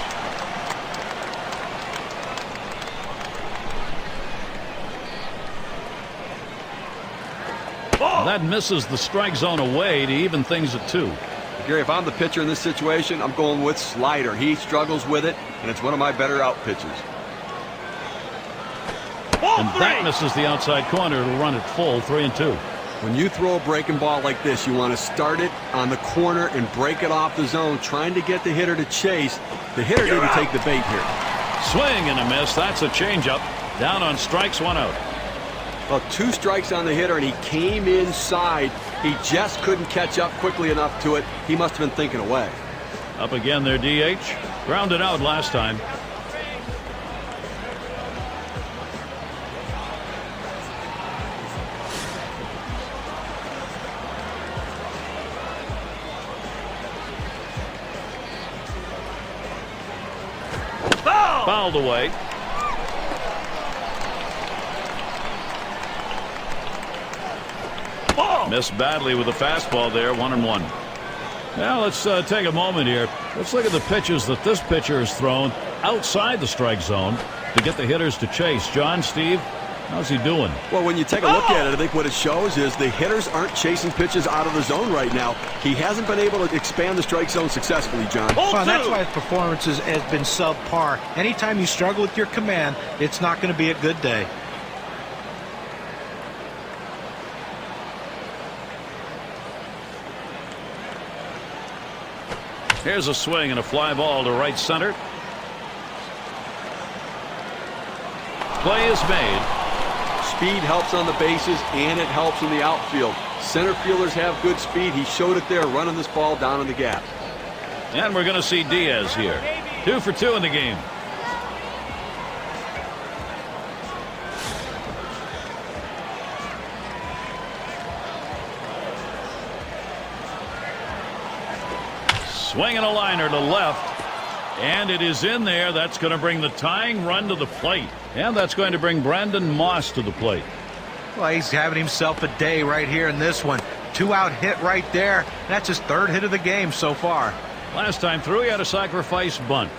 That misses the strike zone away to even things at 2.
Gary, if I'm the pitcher in this situation, I'm going with slider. He struggles with it, and it's one of my better out pitches.
And that misses the outside corner. It'll run it full, 3-2.
When you throw a breaking ball like this, you want to start it on the corner and break it off the zone, trying to get the hitter to chase. The hitter didn't take the bait here.
Swing and a miss. That's a changeup. Down on strikes, 1 out.
Well, 2 strikes on the hitter, and he came inside. He just couldn't catch up quickly enough to it. He must have been thinking away.
Up again their DH. Grounded out last time. Fouled away. Missed badly with the fastball there. 1-1. Now let's take a moment here. Let's look at the pitches that this pitcher has thrown outside the strike zone to get the hitters to chase. John, Steve, how's he doing?
Well, when you take a look at it, I think what it shows is the hitters aren't chasing pitches out of the zone right now. He hasn't been able to expand the strike zone successfully, John.
Well, that's why his performance has been subpar. Anytime you struggle with your command, it's not going to be a good day.
Here's a swing and a fly ball to right center. Play is made.
Speed helps on the bases, and it helps in the outfield. Center fielders have good speed. He showed it there, running this ball down in the gap.
And we're going to see Diaz here. 2 for 2 in the game. Swinging a liner to left. And it is in there. That's going to bring the tying run to the plate. And that's going to bring Brandon Moss to the plate.
Well, he's having himself a day right here in this one. 2-out hit right there. That's his 3rd hit of the game so far.
Last time through, he had a sacrifice bunt.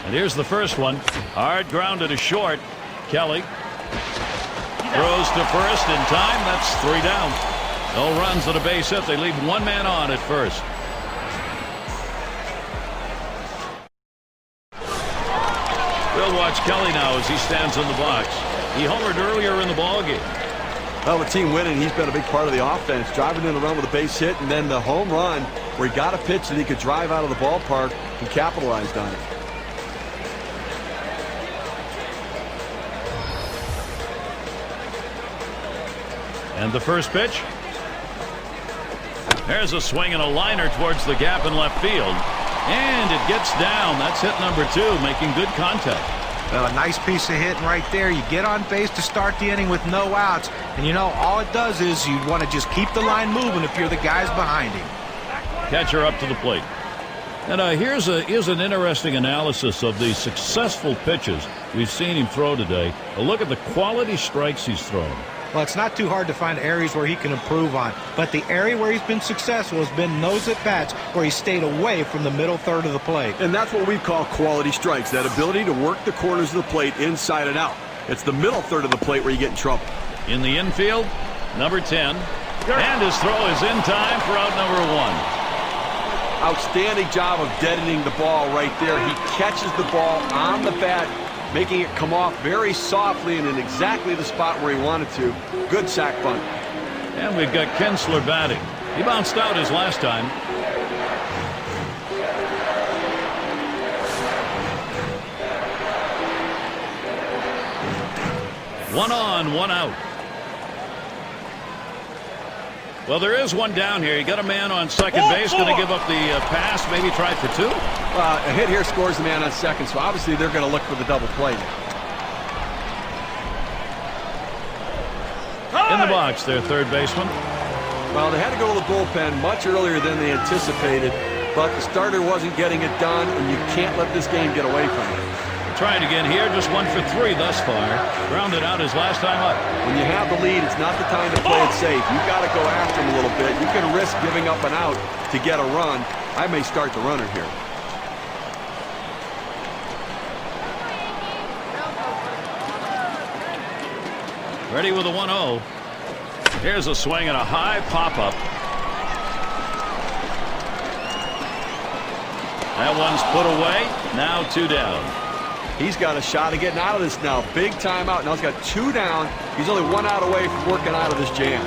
And here's the first one. Hard grounded to short. Kelly throws to first in time. That's 3 down. No runs at a base hit. They leave 1 man on at first. We'll watch Kelly now as he stands in the box. He homered earlier in the ballgame.
Well, the team winning, he's been a big part of the offense, driving in the run with a base hit, and then the home run where he got a pitch that he could drive out of the ballpark and capitalized on it.
And the first pitch. There's a swing and a liner towards the gap in left field. And it gets down. That's hit number 2, making good contact.
Well, a nice piece of hitting right there. You get on base to start the inning with no outs. And, you know, all it does is you want to just keep the line moving if you're the guys behind him.
Catcher up to the plate. And here's an interesting analysis of the successful pitches we've seen him throw today. A look at the quality strikes he's thrown.
Well, it's not too hard to find areas where he can improve on. But the area where he's been successful has been those at-bats where he stayed away from the middle third of the plate.
And that's what we call quality strikes, that ability to work the corners of the plate inside and out. It's the middle third of the plate where you get in trouble.
In the infield, number 10. And his throw is in time for out number 1.
Outstanding job of deadening the ball right there. He catches the ball on the bat, making it come off very softly and in exactly the spot where he wanted to. Good sack bunt.
And we've got Kinsler batting. He bounced out his last time. One on, 1 out. Well, there is one down here. You got a man on second base. Going to give up the pass. Maybe try for 2.
A hit here scores the man on second, so obviously they're going to look for the double play.
In the box, their third baseman.
Well, they had to go to the bullpen much earlier than they anticipated, but the starter wasn't getting it done, and you can't let this game get away from you.
Trying again here, just 1 for 3 thus far. Grounded out his last time up.
When you have the lead, it's not the time to play it safe. You've got to go after him a little bit. You can risk giving up an out to get a run. I may start the runner here.
Ready with a 1-0. Here's a swing and a high pop-up. That one's put away. Now 2 down.
He's got a shot of getting out of this now. Big timeout. Now he's got 2 down. He's only 1 out away from working out of this jam.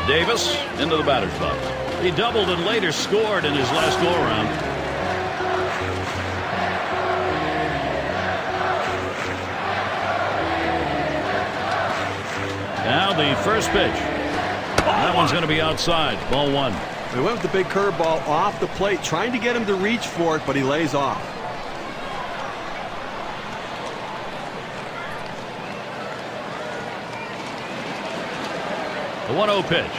Davis into the batter's box. He doubled and later scored in his last go-around. Now the first pitch. That one's going to be outside. Ball 1.
They went with the big curveball off the plate, trying to get him to reach for it, but he lays off.
The 1-0 pitch.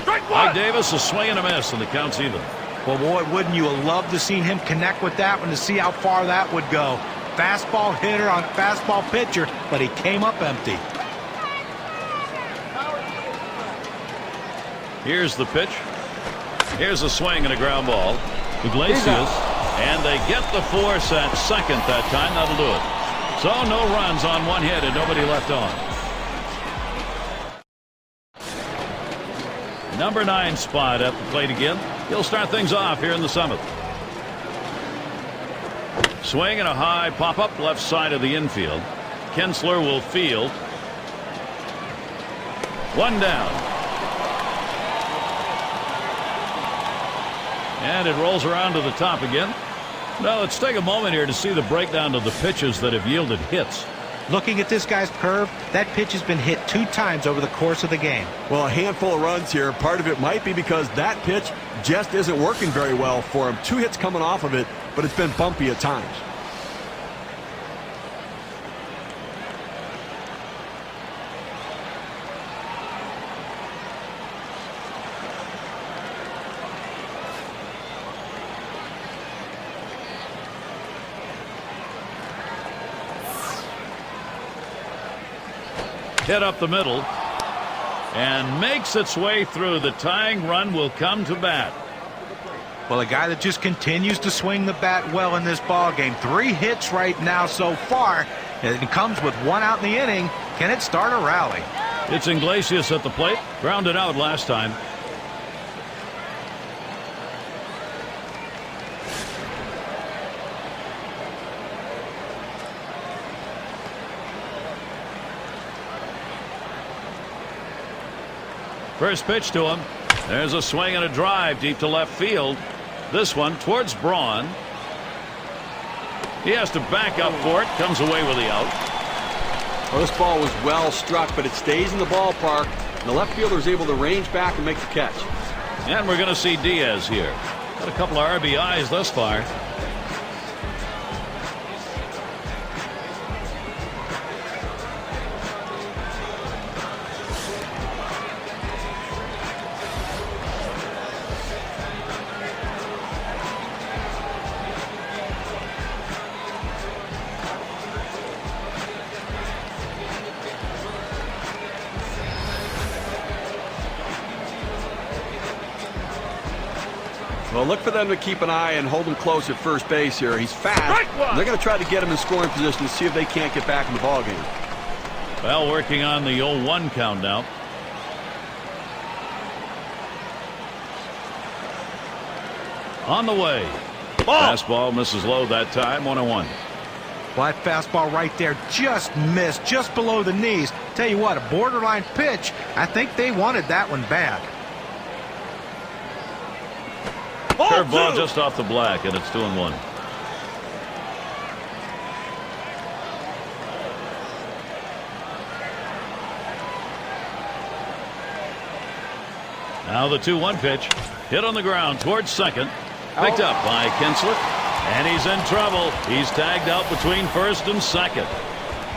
Mike Davis, a swing and a miss, and the count's even.
Well, boy, wouldn't you have loved to see him connect with that one to see how far that would go. Fastball hitter on fastball pitcher, but he came up empty.
Here's the pitch. Here's a swing and a ground ball. Iglesias, and they get the force at second that time. That'll do it. So no runs on 1 hit and nobody left on. Number 9 spot at the plate again. He'll start things off here in the 7th. Swing and a high pop-up left side of the infield. Kinsler will field. 1 down. And it rolls around to the top again. Now let's take a moment here to see the breakdown of the pitches that have yielded hits.
Looking at this guy's curve, that pitch has been hit 2 times over the course of the game.
Well, a handful of runs here. Part of it might be because that pitch just isn't working very well for him. 2 hits coming off of it, but it's been bumpy at times.
Hit up the middle and makes its way through. The tying run will come to bat.
Well, a guy that just continues to swing the bat well in this ball game. 3 hits right now so far. It comes with 1 out in the inning. Can it start a rally?
It's Iglesias at the plate. Grounded out last time. First pitch to him. There's a swing and a drive deep to left field. This one towards Braun. He has to back up for it. Comes away with the out.
Well, this ball was well struck, but it stays in the ballpark. And the left fielder is able to range back and make the catch.
And we're going to see Diaz here. Got a couple of RBIs thus far.
Well, look for them to keep an eye and hold him close at first base here. He's fast. They're going to try to get him in scoring position to see if they can't get back in the ballgame.
Well, working on the 0-1 count now. On the way. Fastball misses low that time. 1-1.
Well, that fastball right there just missed, just below the knees. Tell you what, a borderline pitch. I think they wanted that one bad.
Curveball just off the black, and it's 2-1. Now the 2-1 pitch. Hit on the ground towards second. Picked up by Kinsler. And he's in trouble. He's tagged out between first and second.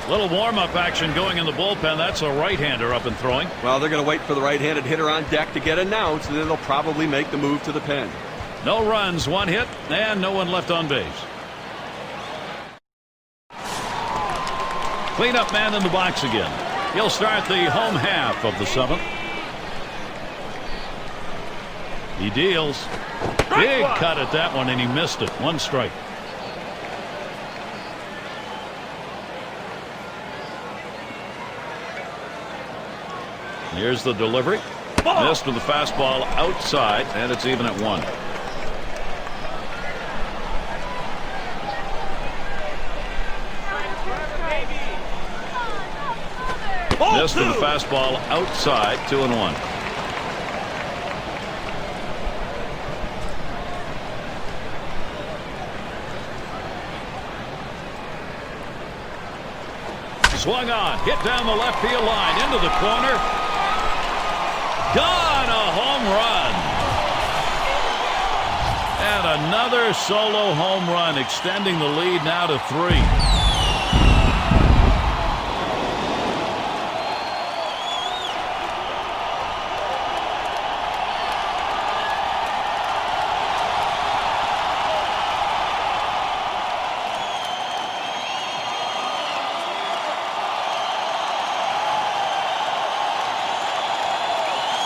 Little warm-up action going in the bullpen. That's a right-hander up and throwing.
Well, they're going to wait for the right-handed hitter on deck to get announced, and then they'll probably make the move to the pen.
No runs, 1 hit, and no one left on base. Cleanup man in the box again. He'll start the home half of the 7th. He deals. Big cut at that one, and he missed it. 1 strike. Here's the delivery. Missed with the fastball outside, and it's even at 1. Missed with the fastball outside. 2-1. Swung on, hit down the left field line into the corner. Gone, a home run. And another solo home run, extending the lead now to 3.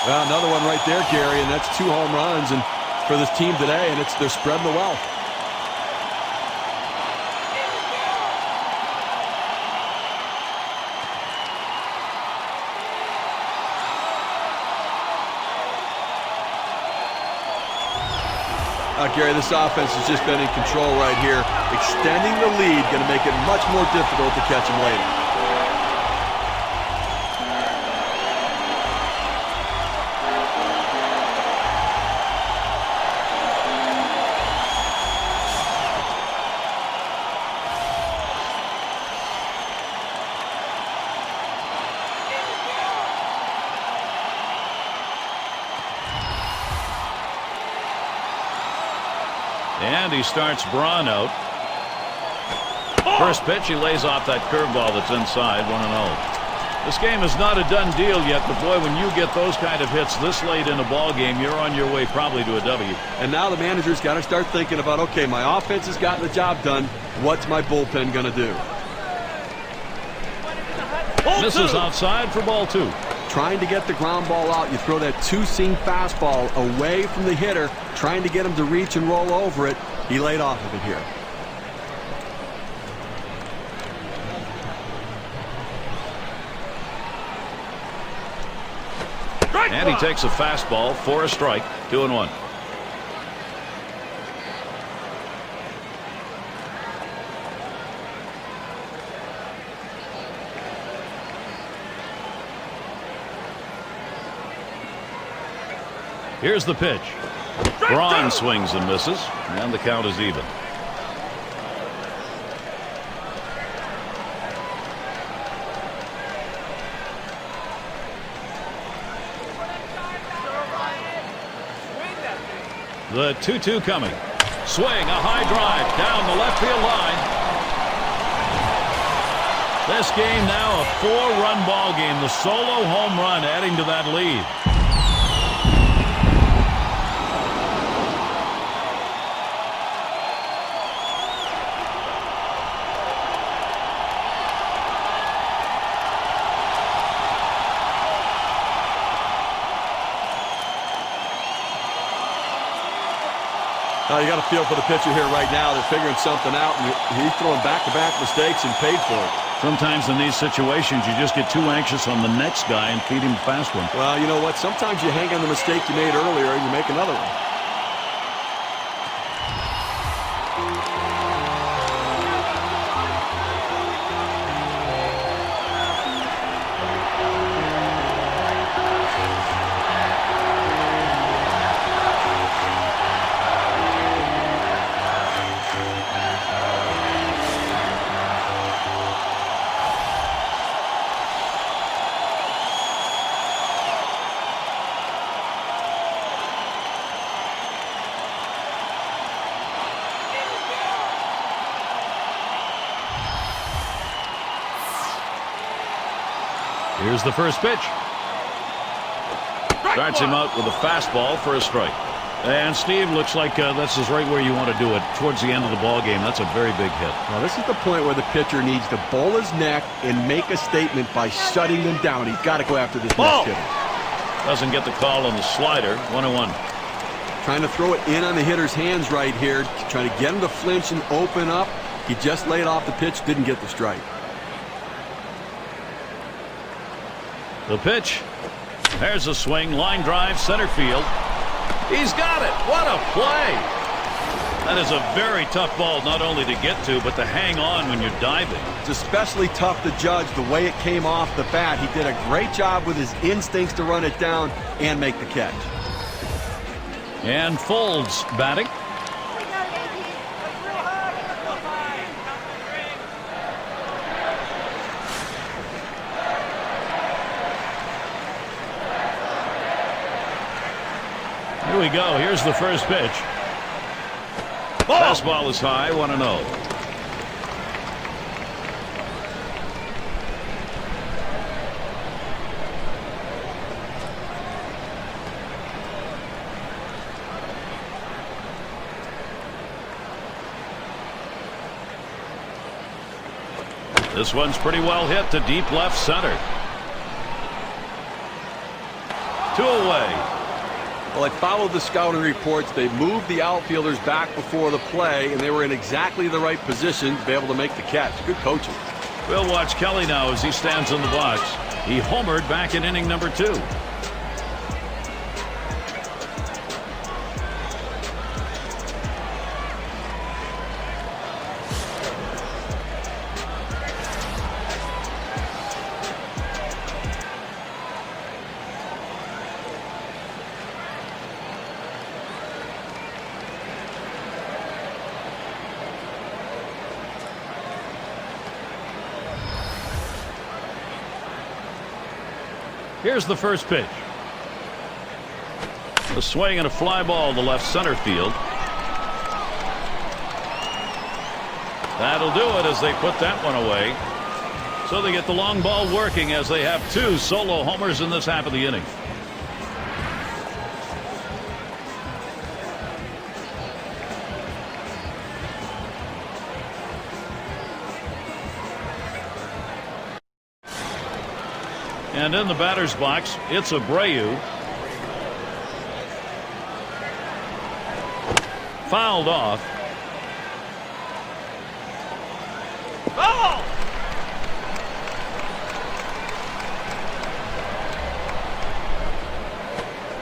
Well, another one right there, Gary, and that's 2 home runs and for this team today, and they're spreading the wealth. Gary, this offense has just been in control right here. Extending the lead, going to make it much more difficult to catch them later.
And he starts Braun out. First pitch, he lays off that curveball that's inside, 1-0. This game is not a done deal yet, but boy, when you get those kind of hits this late in a ball game, you're on your way probably to a W.
And now the manager's got to start thinking about, okay, my offense has gotten the job done. What's my bullpen going to do?
Misses outside for ball 2.
Trying to get the ground ball out. You throw that two-seam fastball away from the hitter, trying to get him to reach and roll over it. He laid off of it here.
And he takes a fastball for a strike. 2-1. Here's the pitch. Braun swings and misses, and the count is even. The 2-2 coming. Swing, a high drive down the left field line. This game now a 4-run ball game. The solo home run adding to that lead.
You got to feel for the pitcher here right now. They're figuring something out, and he's throwing back-to-back mistakes and paid for it.
Sometimes in these situations, you just get too anxious on the next guy and feed him a fast one.
Well, you know what? Sometimes you hang on the mistake you made earlier, and you make another one.
Here's the first pitch. Starts him out with a fastball for a strike. And Steve, looks like this is right where you want to do it, towards the end of the ball game. That's a very big hit.
Now this is the point where the pitcher needs to bowl his neck and make a statement by shutting them down. He's got to go after this next hitter.
Doesn't get the call on the slider. 1-1.
Trying to throw it in on the hitter's hands right here, trying to get him to flinch and open up. He just laid off the pitch, didn't get the strike.
The pitch. There's a swing, line drive, center field. He's got it. What a play. That is a very tough ball not only to get to, but to hang on when you're diving.
It's especially tough to judge the way it came off the bat. He did a great job with his instincts to run it down and make the catch.
And Folds batting. Here we go. Here's the first pitch. Fastball is high, 1-0. This one's pretty well hit to deep left center. 2 away.
Well, I followed the scouting reports. They moved the outfielders back before the play, and they were in exactly the right position to be able to make the catch. Good coaching.
We'll watch Kelly now as he stands in the box. He homered back in inning number 2. Here's the first pitch. A swing and a fly ball to left center field. That'll do it as they put that one away. So they get the long ball working as they have 2 solo homers in this half of the inning. And in the batter's box, it's Abreu. Fouled off.
Oh!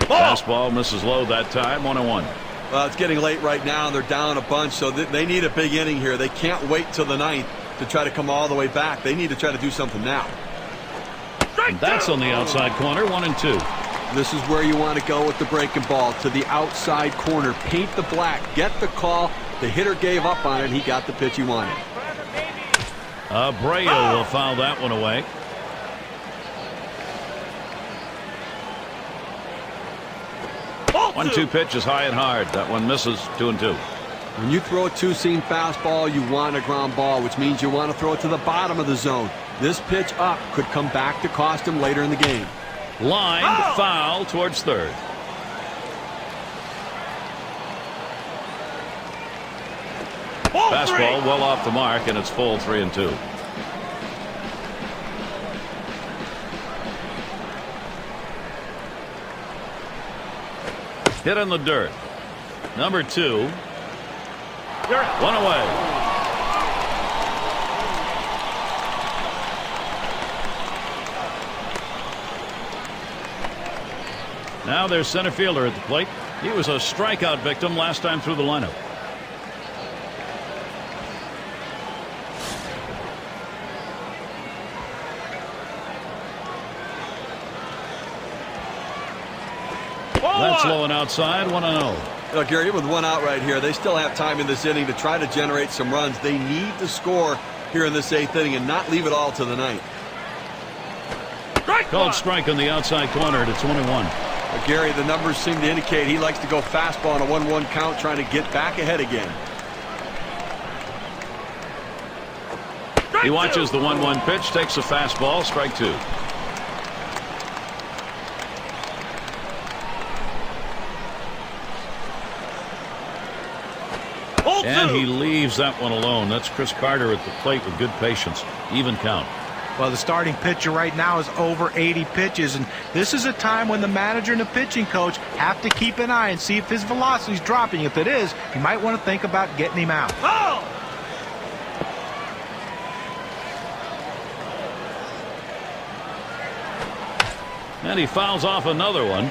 Fastball misses low that time. 1-1.
Well, it's getting late right now. They're down a bunch, so they need a big inning here. They can't wait till the 9th to try to come all the way back. They need to try to do something now.
And that's on the outside corner. 1-2.
This is where you want to go with the breaking ball, to the outside corner. Paint the black. Get the call. The hitter gave up on it. He got the pitch he wanted.
Abreu will foul that one away.
Oh,
1-2 pitch is high and hard. That one misses. 2-2.
When you throw a 2-seam fastball, you want a ground ball, which means you want to throw it to the bottom of the zone. This pitch up could come back to cost him later in the game.
Lined foul towards third. Fastball well off the mark, and it's full. 3-2. Hit in the dirt. Number 2. 1 away. Now there's center fielder at the plate. He was a strikeout victim last time through the lineup. That's low and outside. 1-0.
Look, Gary, with 1 out right here, they still have time in this inning to try to generate some runs. They need to score here in this 8th inning and not leave it all to the 9th.
Called strike on the outside corner to 21.
Gary, the numbers seem to indicate he likes to go fastball on a 1-1 count, trying to get back ahead again.
He watches the 1-1 pitch, takes a fastball, strike 2. And he leaves that one alone. That's Chris Carter at the plate with good patience. Even count.
Well, the starting pitcher right now is over 80 pitches, and this is a time when the manager and the pitching coach have to keep an eye and see if his velocity is dropping. If it is, you might want to think about getting him out.
Oh!
And he fouls off another one.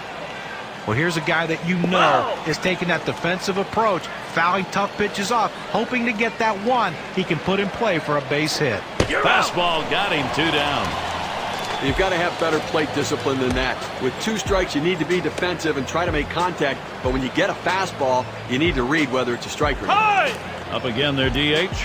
Well, here's a guy that you know is taking that defensive approach, fouling tough pitches off, hoping to get that one he can put in play for a base hit.
Fastball got him 2 down.
You've got to have better plate discipline than that. With 2 strikes, you need to be defensive and try to make contact. But when you get a fastball, you need to read whether it's a strike or not.
Up again, their DH.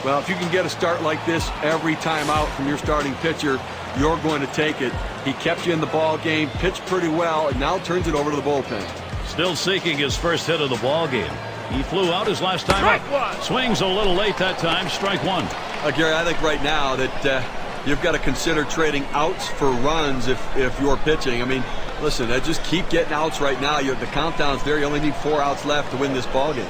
Well, if you can get a start like this every time out from your starting pitcher, you're going to take it. He kept you in the ball game, pitched pretty well, and now turns it over to the bullpen.
Still seeking his first hit of the ball game. He flew out his last time up. Swings a little late that time. Strike 1.
Gary, I think right now that you've got to consider trading outs for runs if you're pitching. I mean, listen, just keep getting outs right now. The countdown's there. You only need 4 outs left to win this ball game.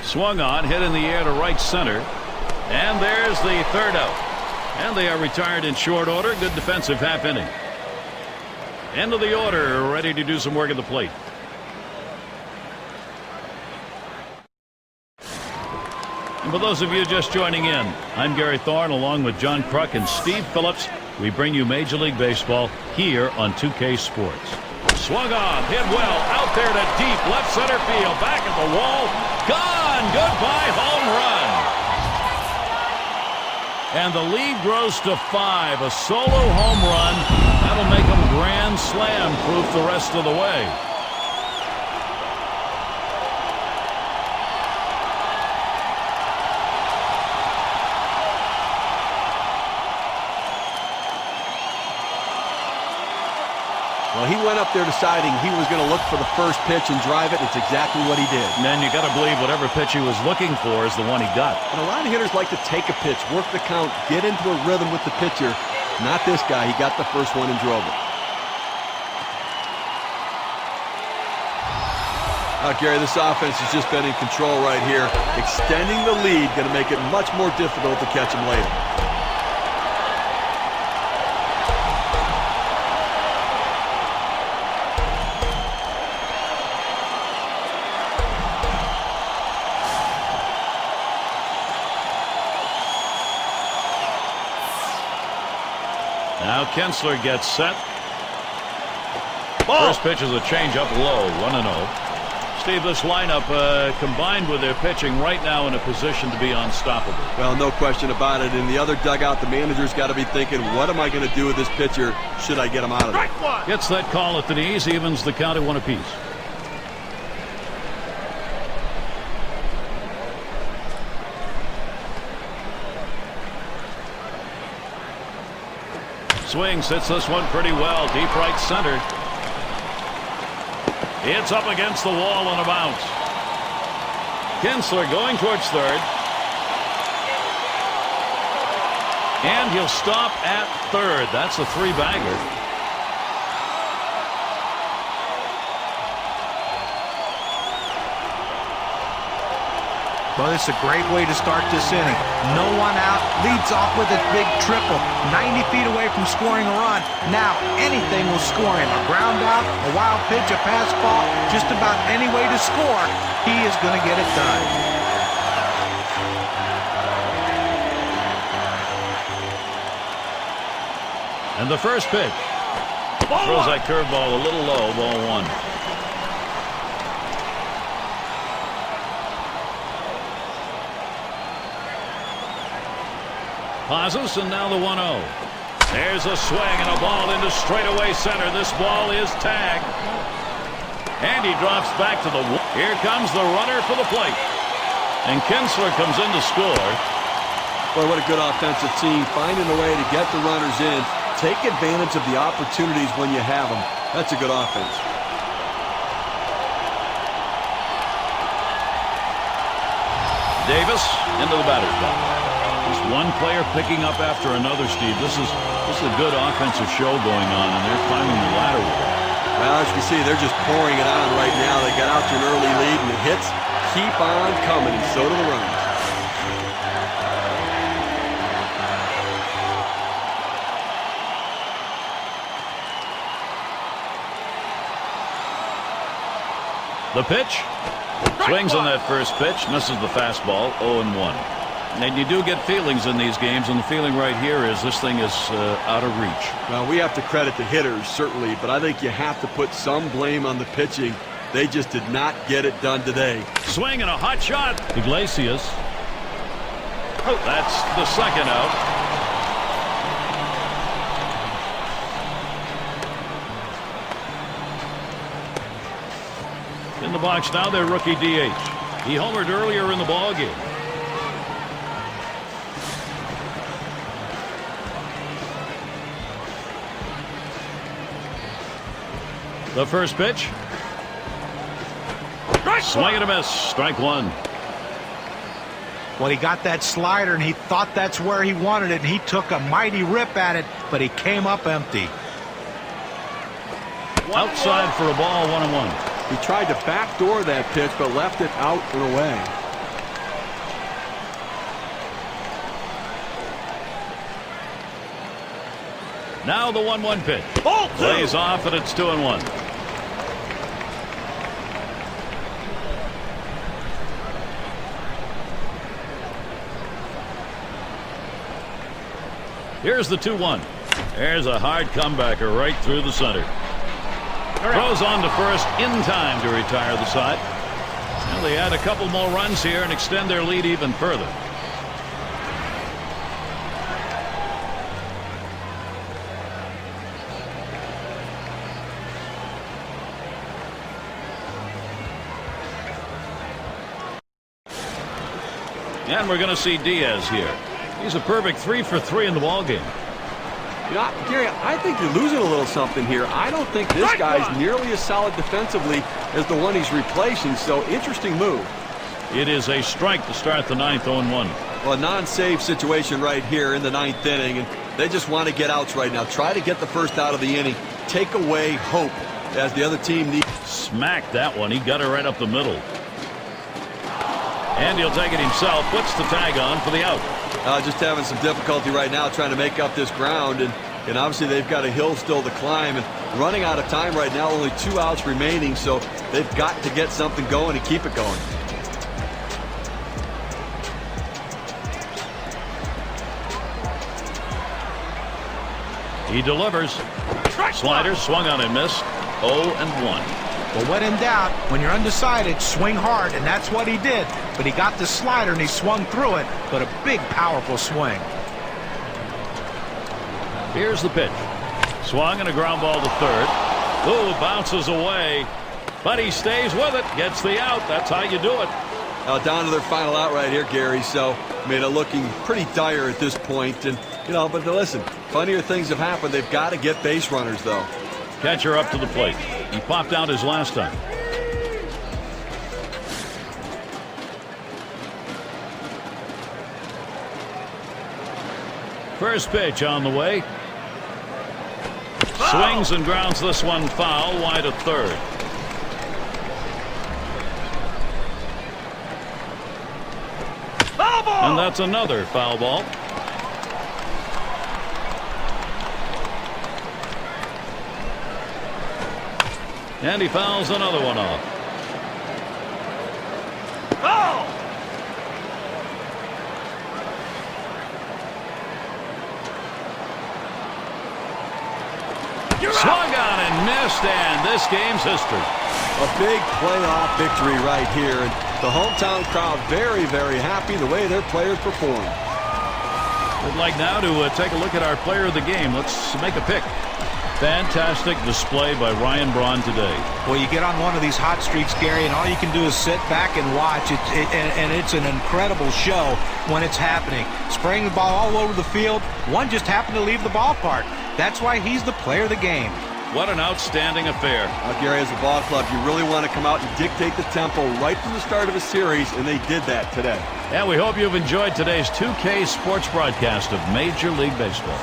Swung on, hit in the air to right center. And there's the 3rd out. And they are retired in short order. Good defensive half inning. End of the order, ready to do some work at the plate. And for those of you just joining in, I'm Gary Thorne along with John Kruk and Steve Phillips. We bring you Major League Baseball here on 2K Sports. Swung on, hit well, out there to deep left center field, back at the wall, gone, goodbye home run. And the lead grows to 5, a solo home run. That'll make him grand slam proof the rest of the way.
Well, he went up there deciding he was going to look for the first pitch and drive it. It's exactly what he did.
And then you got to believe whatever pitch he was looking for is the one he got.
And a lot of hitters like to take a pitch, work the count, get into a rhythm with the pitcher. Not this guy. He got the first one and drove it. Gary, this offense has just been in control right here. Extending the lead, going to make it much more difficult to catch him later.
Now Kinsler gets set. First pitch is a changeup low, 1-0. Steve, this lineup combined with their pitching right now in a position to be unstoppable.
Well, no question about it. In the other dugout, the manager's got to be thinking, what am I going to do with this pitcher? Should I get him out of there?
Gets that call at the knees, evens the count at 1 apiece. Swings, hits this one pretty well, deep right center. It's up against the wall on a bounce. Kinsler going towards third. And he'll stop at third. That's a 3-bagger.
Well, it's a great way to start this inning. No one out, leads off with a big triple. 90 feet away from scoring a run. Now, anything will score him. A ground out, a wild pitch, a pass ball, just about any way to score, he is going to get it done.
And the first pitch. Throws that curveball a little low, ball 1. Pauses, and now the 1-0. There's a swing and a ball into straightaway center. This ball is tagged. And he drops back to the... Here comes the runner for the plate. And Kinsler comes in to score.
Boy, what a good offensive team. Finding a way to get the runners in. Take advantage of the opportunities when you have them. That's a good offense.
Davis into the batter's box. Just one player picking up after another, Steve. This is a good offensive show going on, and they're climbing the ladder with it.
Well, as you can see, they're just pouring it on right now. They got out to an early lead, and the hits keep on coming, and so do the runs.
The pitch. Swings on that first pitch, misses the fastball, 0-1. And you do get feelings in these games, and the feeling right here is this thing is out of reach.
Well, we have to credit the hitters, certainly, but I think you have to put some blame on the pitching. They just did not get it done today.
Swing and a hot shot. Iglesias. That's the second out. In the box now, their rookie DH. He homered earlier in the ballgame. The first pitch. Swing and a miss. Strike 1.
Well, he got that slider, and he thought that's where he wanted it, and he took a mighty rip at it, but he came up empty.
Outside for a ball, 1-1.
He tried to backdoor that pitch, but left it out and away.
Now the 1-1 pitch. Plays off, and it's 2-1. Here's the 2-1. There's a hard comebacker right through the center. Throws on to first in time to retire the side. Well, they add a couple more runs here and extend their lead even further. And we're going to see Diaz here. He's a perfect 3 for 3 in the ballgame.
You know, Gary, I think you're losing a little something here. I don't think this guy's nearly as solid defensively as the one he's replacing, so interesting move.
It is a strike to start the ninth, 0-1.
Well, a non-save situation right here in the ninth inning, and they just want to get outs right now. Try to get the first out of the inning. Take away hope as the other team needs.
Smacked that one. He got her right up the middle. And he'll take it himself. Puts the tag on for the out.
Just having some difficulty right now trying to make up this ground, and obviously they've got a hill still to climb, and running out of time right now, only 2 outs remaining, so they've got to get something going and keep it going.
He delivers. Slider swung on and missed. 0-1.
Well, when in doubt, when you're undecided, swing hard, and that's what he did. But he got the slider and he swung through it, but a big, powerful swing.
Here's the pitch. Swung and a ground ball to third. Ooh, bounces away, but he stays with it. Gets the out. That's how you do it.
Down to their final out right here, Gary. So, I mean, looking pretty dire at this point. And, but listen, funnier things have happened. They've got to get base runners, though.
Catcher up to the plate. He popped out his last time. First pitch on the way. Swings and grounds this one foul, wide of third.
Foul ball!
And that's another foul ball. And he fouls another one off.
Oh!
Swung on and missed, and this game's history.
A big playoff victory right here. And the hometown crowd very, very happy the way their players performed.
We'd like now to take a look at our player of the game. Let's make a pick. Fantastic display by Ryan Braun today.
Well, you get on one of these hot streaks, Gary, and all you can do is sit back and watch. And it's an incredible show when it's happening. Spraying the ball all over the field. One just happened to leave the ballpark. That's why he's the player of the game.
What an outstanding affair.
Gary, as a ball club, you really want to come out and dictate the tempo right from the start of a series, and they did that today.
And we hope you've enjoyed today's 2K sports broadcast of Major League Baseball.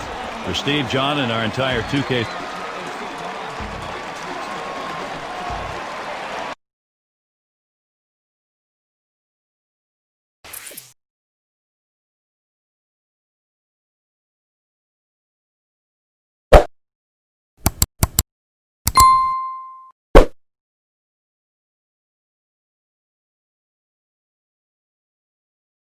For Steve, John, and our entire 2K